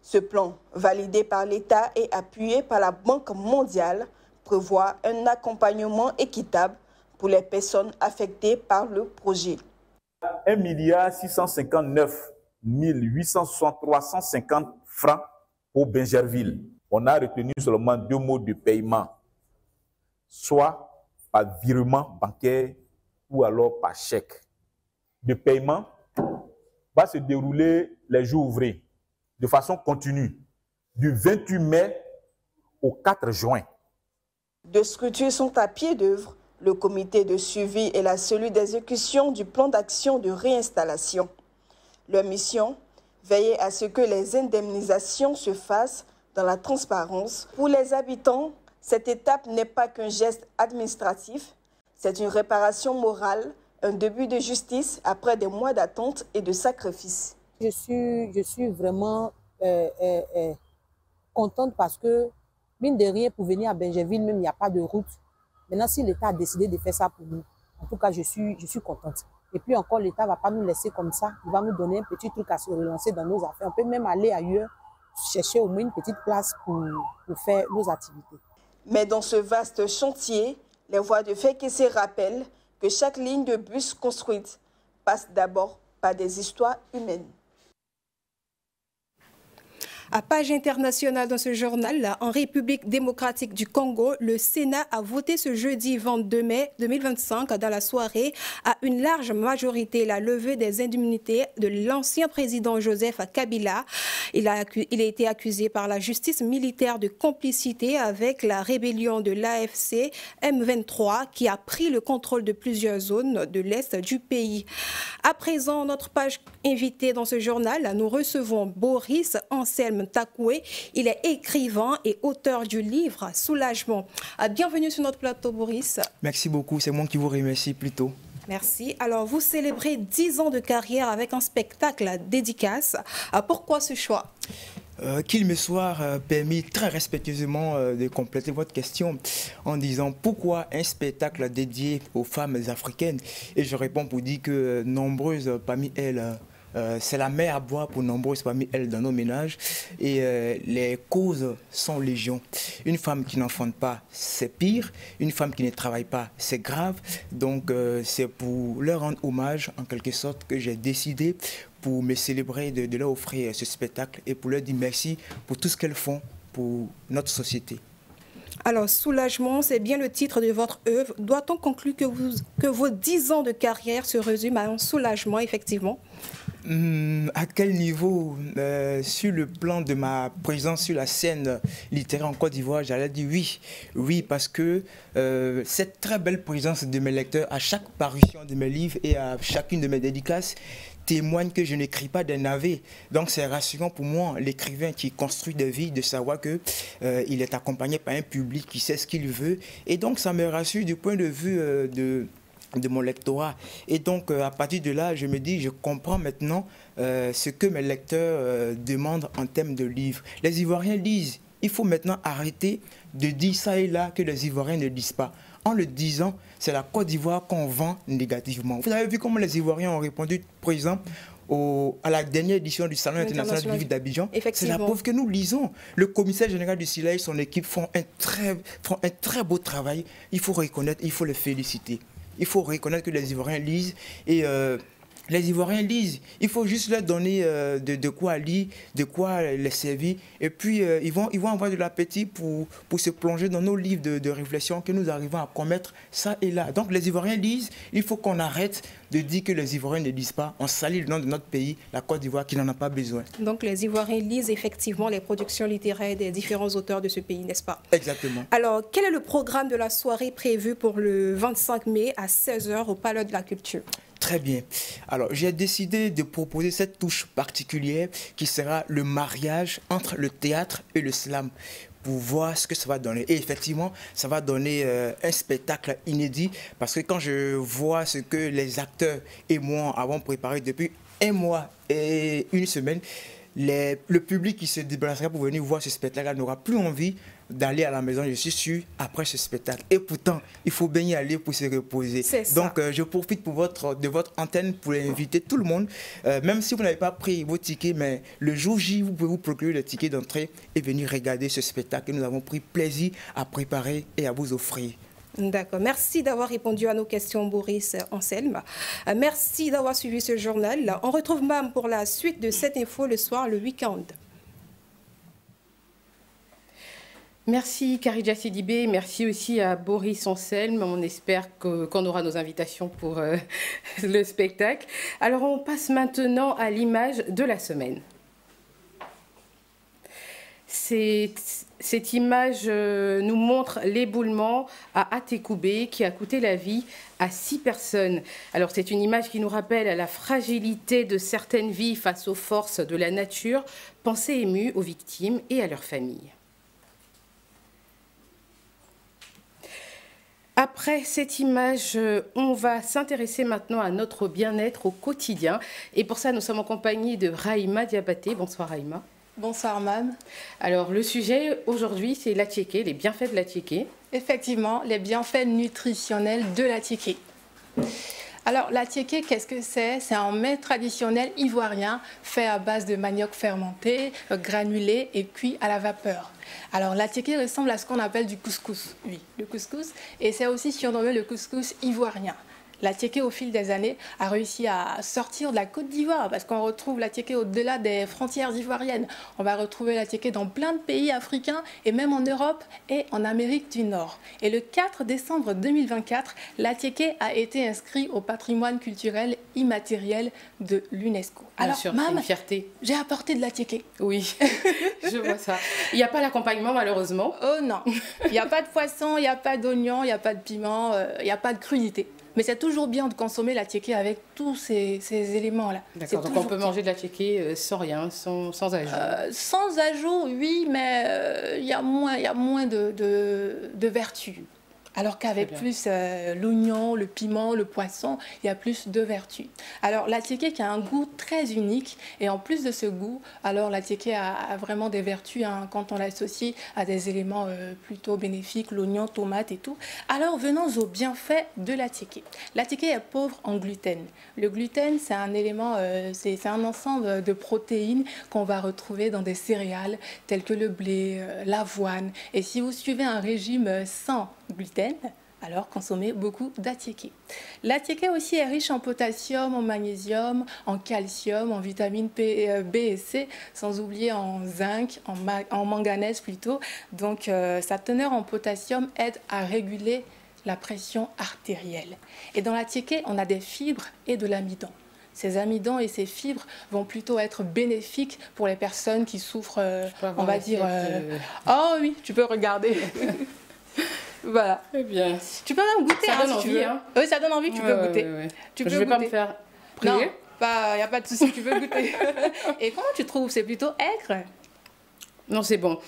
Ce plan, validé par l'État et appuyé par la Banque mondiale, prévoit un accompagnement équitable pour les personnes affectées par le projet. 1 659 863,350 francs pour Bingerville. On a retenu seulement 2 modes de paiement, soit par virement bancaire ou alors par chèque. Le paiement va se dérouler les jours ouvrés de façon continue, du 28 mai au 4 juin. Deux structures sont à pied d'œuvre, le comité de suivi et la cellule d'exécution du plan d'action de réinstallation. Leur mission, veiller à ce que les indemnisations se fassent dans la transparence. Pour les habitants, cette étape n'est pas qu'un geste administratif, c'est une réparation morale, un début de justice après des mois d'attente et de sacrifices. Je suis vraiment contente parce que, mine de rien, pour venir à Bingerville, même il n'y a pas de route. Maintenant, si l'État a décidé de faire ça pour nous, en tout cas, je suis contente. Et puis encore, l'État ne va pas nous laisser comme ça. Il va nous donner un petit truc à se relancer dans nos affaires. On peut même aller ailleurs, chercher au moins une petite place pour faire nos activités. Mais dans ce vaste chantier, les voix de Fekese rappellent que chaque ligne de bus construite passe d'abord par des histoires humaines. À page internationale dans ce journal, en République démocratique du Congo, le Sénat a voté ce jeudi 22 mai 2025 dans la soirée à une large majorité la levée des indemnités de l'ancien président Joseph Kabila. Il a été accusé par la justice militaire de complicité avec la rébellion de l'AFC M23 qui a pris le contrôle de plusieurs zones de l'Est du pays. À présent, notre page invitée dans ce journal, nous recevons Boris Anselme Takoué. Il est écrivain et auteur du livre Soulagement. Bienvenue sur notre plateau, Boris. Merci beaucoup, c'est moi qui vous remercie plutôt. Merci. Alors, vous célébrez 10 ans de carrière avec un spectacle dédicace. Pourquoi ce choix ? Qu'il me soit permis très respectueusement de compléter votre question en disant pourquoi un spectacle dédié aux femmes africaines. Et je réponds pour dire que nombreuses parmi elles, c'est la mer à boire pour nombreuses parmi elles dans nos ménages et les causes sont légion. Une femme qui n'enfante pas, c'est pire. Une femme qui ne travaille pas, c'est grave. Donc c'est pour leur rendre hommage en quelque sorte que j'ai décidé pour me célébrer de leur offrir ce spectacle et pour leur dire merci pour tout ce qu'elles font pour notre société. Alors, Soulagement, c'est bien le titre de votre œuvre. Doit-on conclure que vos 10 ans de carrière se résument à un soulagement, effectivement ? À quel niveau? Sur le plan de ma présence sur la scène littéraire en Côte d'Ivoire, j'allais dire oui. Oui, parce que cette très belle présence de mes lecteurs à chaque parution de mes livres et à chacune de mes dédicaces témoigne que je n'écris pas des navets. Donc c'est rassurant pour moi, l'écrivain qui construit des vies, de savoir que il est accompagné par un public qui sait ce qu'il veut. Et donc ça me rassure du point de vue de mon lectorat. Et donc à partir de là, je me dis, je comprends maintenant ce que mes lecteurs demandent en termes de livres. Les Ivoiriens lisent. Il faut maintenant arrêter de dire ça et là que les Ivoiriens ne lisent pas. En le disant, c'est la Côte d'Ivoire qu'on vend négativement. Vous avez vu comment les Ivoiriens ont répondu, par exemple, à la dernière édition du Salon international du livre d'Abidjan. C'est la preuve que nous lisons. Le commissaire général du SILA et son équipe font un très beau travail. Il faut reconnaître, il faut les féliciter. Il faut reconnaître que les Ivoiriens lisent et les Ivoiriens lisent. Il faut juste leur donner de quoi lire, de quoi les servir. Et puis, ils vont avoir de l'appétit pour se plonger dans nos livres de réflexion que nous arrivons à commettre ça et là. Donc, les Ivoiriens lisent. Il faut qu'on arrête de dire que les Ivoiriens ne lisent pas. On salit le nom de notre pays, la Côte d'Ivoire, qui n'en a pas besoin. Donc, les Ivoiriens lisent effectivement les productions littéraires des différents auteurs de ce pays, n'est-ce pas? Exactement. Alors, quel est le programme de la soirée prévue pour le 25 mai à 16h au Palais de la Culture? Très bien. Alors, j'ai décidé de proposer cette touche particulière qui sera le mariage entre le théâtre et le slam pour voir ce que ça va donner. Et effectivement, ça va donner un spectacle inédit parce que quand je vois ce que les acteurs et moi avons préparé depuis un mois et une semaine, le public qui se déplacera pour venir voir ce spectacle n'aura plus envie d'aller à la maison, je suis sûr, après ce spectacle. Et pourtant, il faut bien y aller pour se reposer. Donc, je profite de votre antenne pour inviter tout le monde, même si vous n'avez pas pris vos tickets, mais le jour J, vous pouvez vous procurer le ticket d'entrée et venir regarder ce spectacle que nous avons pris plaisir à préparer et à vous offrir. D'accord. Merci d'avoir répondu à nos questions, Boris Anselme. Merci d'avoir suivi ce journal. On retrouve même pour la suite de cette info le soir, le week-end. Merci Karidja Sidibé, merci aussi à Boris Anselme. On espère qu'on aura nos invitations pour le spectacle. Alors on passe maintenant à l'image de la semaine. Cette image nous montre l'éboulement à Atekoubé qui a coûté la vie à 6 personnes. Alors c'est une image qui nous rappelle la fragilité de certaines vies face aux forces de la nature. Pensée émue aux victimes et à leurs familles. Après cette image, on va s'intéresser maintenant à notre bien-être au quotidien. Et pour ça, nous sommes en compagnie de Rahima Diabaté. Bonsoir Rahima. Bonsoir, Mam. Alors, le sujet aujourd'hui, c'est l'attiéké, les bienfaits de l'attiéké. Effectivement, les bienfaits nutritionnels de l'attiéké. Alors, l'attiéké, qu'est-ce que c'est? C'est un mets traditionnel ivoirien fait à base de manioc fermenté, granulé et cuit à la vapeur. Alors, l'attiéké ressemble à ce qu'on appelle du couscous. Oui, le couscous. Et c'est aussi surnommé le couscous ivoirien. L'attiéké, au fil des années, a réussi à sortir de la Côte d'Ivoire parce qu'on retrouve l'attiéké au-delà des frontières ivoiriennes. On va retrouver l'attiéké dans plein de pays africains et même en Europe et en Amérique du Nord. Et le 4 décembre 2024, l'attiéké a été inscrit au patrimoine culturel immatériel de l'UNESCO. Alors, c'est une fierté. J'ai apporté de l'attiéké. Oui, je vois ça. Il n'y a pas l'accompagnement, malheureusement. Oh non, il n'y a pas de poisson, il n'y a pas d'oignon, il n'y a pas de piment, il n'y a pas de crudité. Mais c'est toujours bien de consommer l'attiéké avec tous ces éléments-là. D'accord, donc on peut manger de l'attiéké sans rien, sans ajout. Sans ajout, oui, mais il y a moins de vertus. Alors qu'avec plus l'oignon, le piment, le poisson, il y a plus de vertus. Alors l'attiéké qui a un goût très unique et en plus de ce goût, alors l'attiéké a vraiment des vertus quand on l'associe à des éléments plutôt bénéfiques, l'oignon, tomate et tout. Alors venons aux bienfaits de l'attiéké. L'attiéké est pauvre en gluten. Le gluten, c'est un élément, c'est un ensemble de protéines qu'on va retrouver dans des céréales telles que le blé, l'avoine. Et si vous suivez un régime sans gluten, alors consommez beaucoup d'attiéké. L'attiéké aussi est riche en potassium, en magnésium, en calcium, en vitamines B et C, sans oublier en zinc, en manganèse plutôt. Donc sa teneur en potassium aide à réguler la pression artérielle. Et dans l'attiéké, on a des fibres et de l'amidon. Ces amidons et ces fibres vont plutôt être bénéfiques pour les personnes qui souffrent, on va dire... Oh oui, tu peux regarder. Voilà. Très bien. Tu peux même goûter ça donne si envie, tu veux. Hein. Oui, ça donne envie, tu peux goûter. Tu peux je ne vais pas me faire prier. Non, il n'y a pas de souci, tu peux goûter. Et comment tu trouves? C'est plutôt aigre? Non, c'est bon.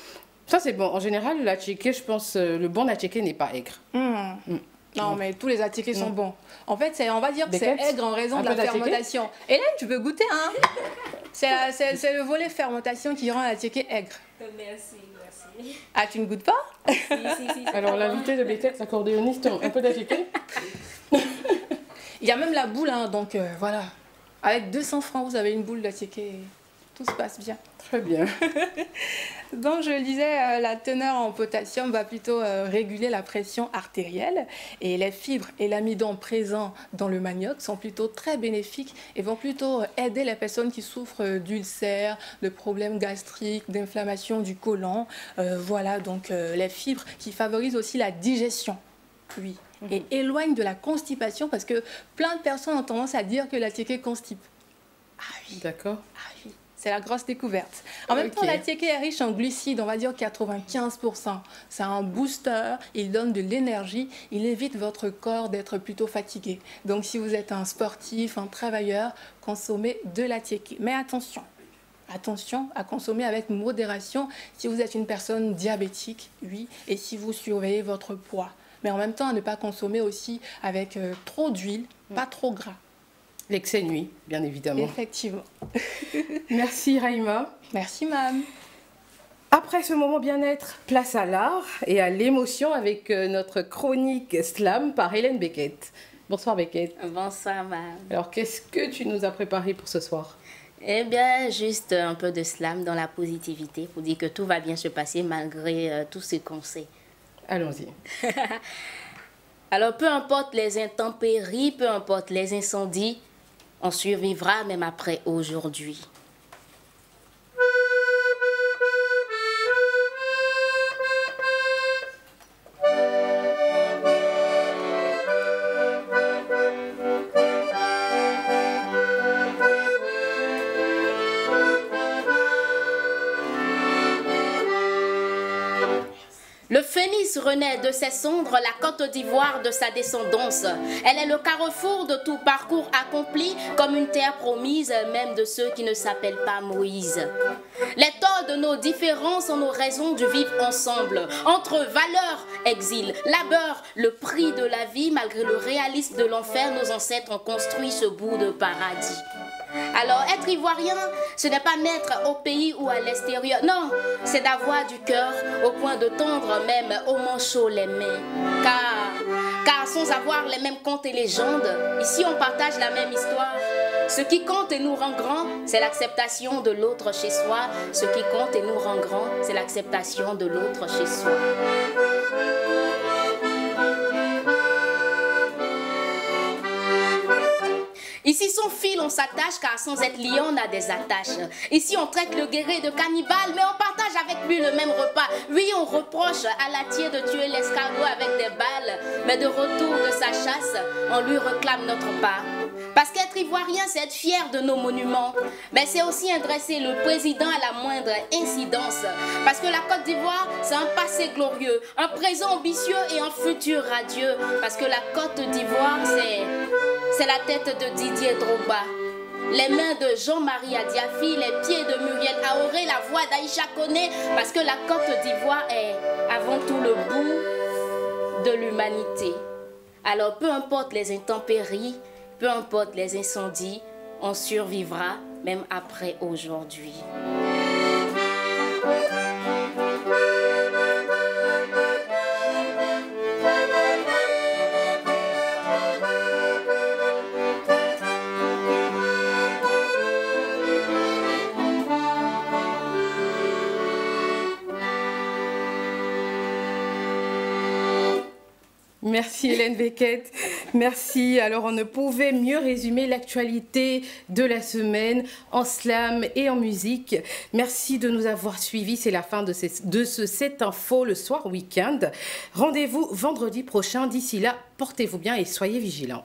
Ça, c'est bon. En général, l'attiéké, je pense, le bon attiéké n'est pas aigre. Non, mais tous les attiékés sont bons. En fait, on va dire que c'est aigre en raison de la fermentation. Hélène, tu peux goûter, hein? C'est le volet fermentation qui rend l'attiéké aigre. Merci. Ah, tu ne goûtes pas? Si. Alors, l'invité de Beckett, accordéoniste, un peu d'attiéké. Il y a même la boule, hein, donc voilà. Avec 200 francs, vous avez une boule d'attiéké. Tout se passe bien. Très bien. Donc, je le disais, la teneur en potassium va plutôt réguler la pression artérielle. Et les fibres et l'amidon présents dans le manioc sont plutôt très bénéfiques et vont plutôt aider les personnes qui souffrent d'ulcères, de problèmes gastriques, d'inflammation du côlon. Voilà, donc les fibres qui favorisent aussi la digestion. Oui. Et éloignent de la constipation parce que plein de personnes ont tendance à dire que l'attiéké constipe. Ah oui. D'accord. Ah oui. C'est la grosse découverte. En même temps, l'attiéké est riche en glucides, on va dire 95%. C'est un booster, il donne de l'énergie, il évite votre corps d'être plutôt fatigué. Donc si vous êtes un sportif, un travailleur, consommez de l'attiéké. Mais attention à consommer avec modération si vous êtes une personne diabétique, oui, et si vous surveillez votre poids. Mais en même temps, à ne pas consommer aussi avec trop d'huile, pas trop gras. L'excès nuit, bien évidemment. Effectivement. Merci Raïma. Merci Mam. Après ce moment bien-être, place à l'art et à l'émotion avec notre chronique slam par Hélène Beckett. Bonsoir Beckett. Bonsoir Mam. Alors qu'est-ce que tu nous as préparé pour ce soir? Eh bien, juste un peu de slam dans la positivité pour dire que tout va bien se passer malgré tout ce qu'on sait. Allons-y. Alors, peu importe les intempéries, peu importe les incendies, on survivra même après aujourd'hui. Le phénix renaît de ses cendres, la Côte d'Ivoire de sa descendance. Elle est le carrefour de tout parcours accompli, comme une terre promise, même de ceux qui ne s'appellent pas Moïse. Les torts de nos différences sont nos raisons du vivre ensemble. Entre valeur, exil, labeur, le prix de la vie, malgré le réalisme de l'enfer, nos ancêtres ont construit ce bout de paradis. Alors, être ivoirien, ce n'est pas naître au pays ou à l'extérieur. Non, c'est d'avoir du cœur au point de tondre même au manchot les mains. Car sans avoir les mêmes contes et légendes, ici on partage la même histoire. Ce qui compte et nous rend grands, c'est l'acceptation de l'autre chez soi. Ce qui compte et nous rend grands, c'est l'acceptation de l'autre chez soi. Ici, sans fil, on s'attache, car sans être lié, on a des attaches. Ici, on traite le guerrier de cannibale, mais on partage avec lui le même repas. Oui, on reproche à l'attier de tuer l'escargot avec des balles, mais de retour de sa chasse, on lui réclame notre part. Parce qu'être ivoirien, c'est être fier de nos monuments. Mais c'est aussi adresser le président à la moindre incidence. Parce que la Côte d'Ivoire, c'est un passé glorieux, un présent ambitieux et un futur radieux. Parce que la Côte d'Ivoire, c'est la tête de Didier Drogba, les mains de Jean-Marie Adiafi, les pieds de Muriel Aoré, la voix d'Aïcha Koné. Parce que la Côte d'Ivoire est avant tout le bout de l'humanité. Alors peu importe les intempéries, peu importe les incendies, on survivra même après aujourd'hui. Merci Hélène Beckett, merci. Alors on ne pouvait mieux résumer l'actualité de la semaine en slam et en musique. Merci de nous avoir suivis, c'est la fin de ce 7 Info le soir week-end. Rendez-vous vendredi prochain, d'ici là, portez-vous bien et soyez vigilants.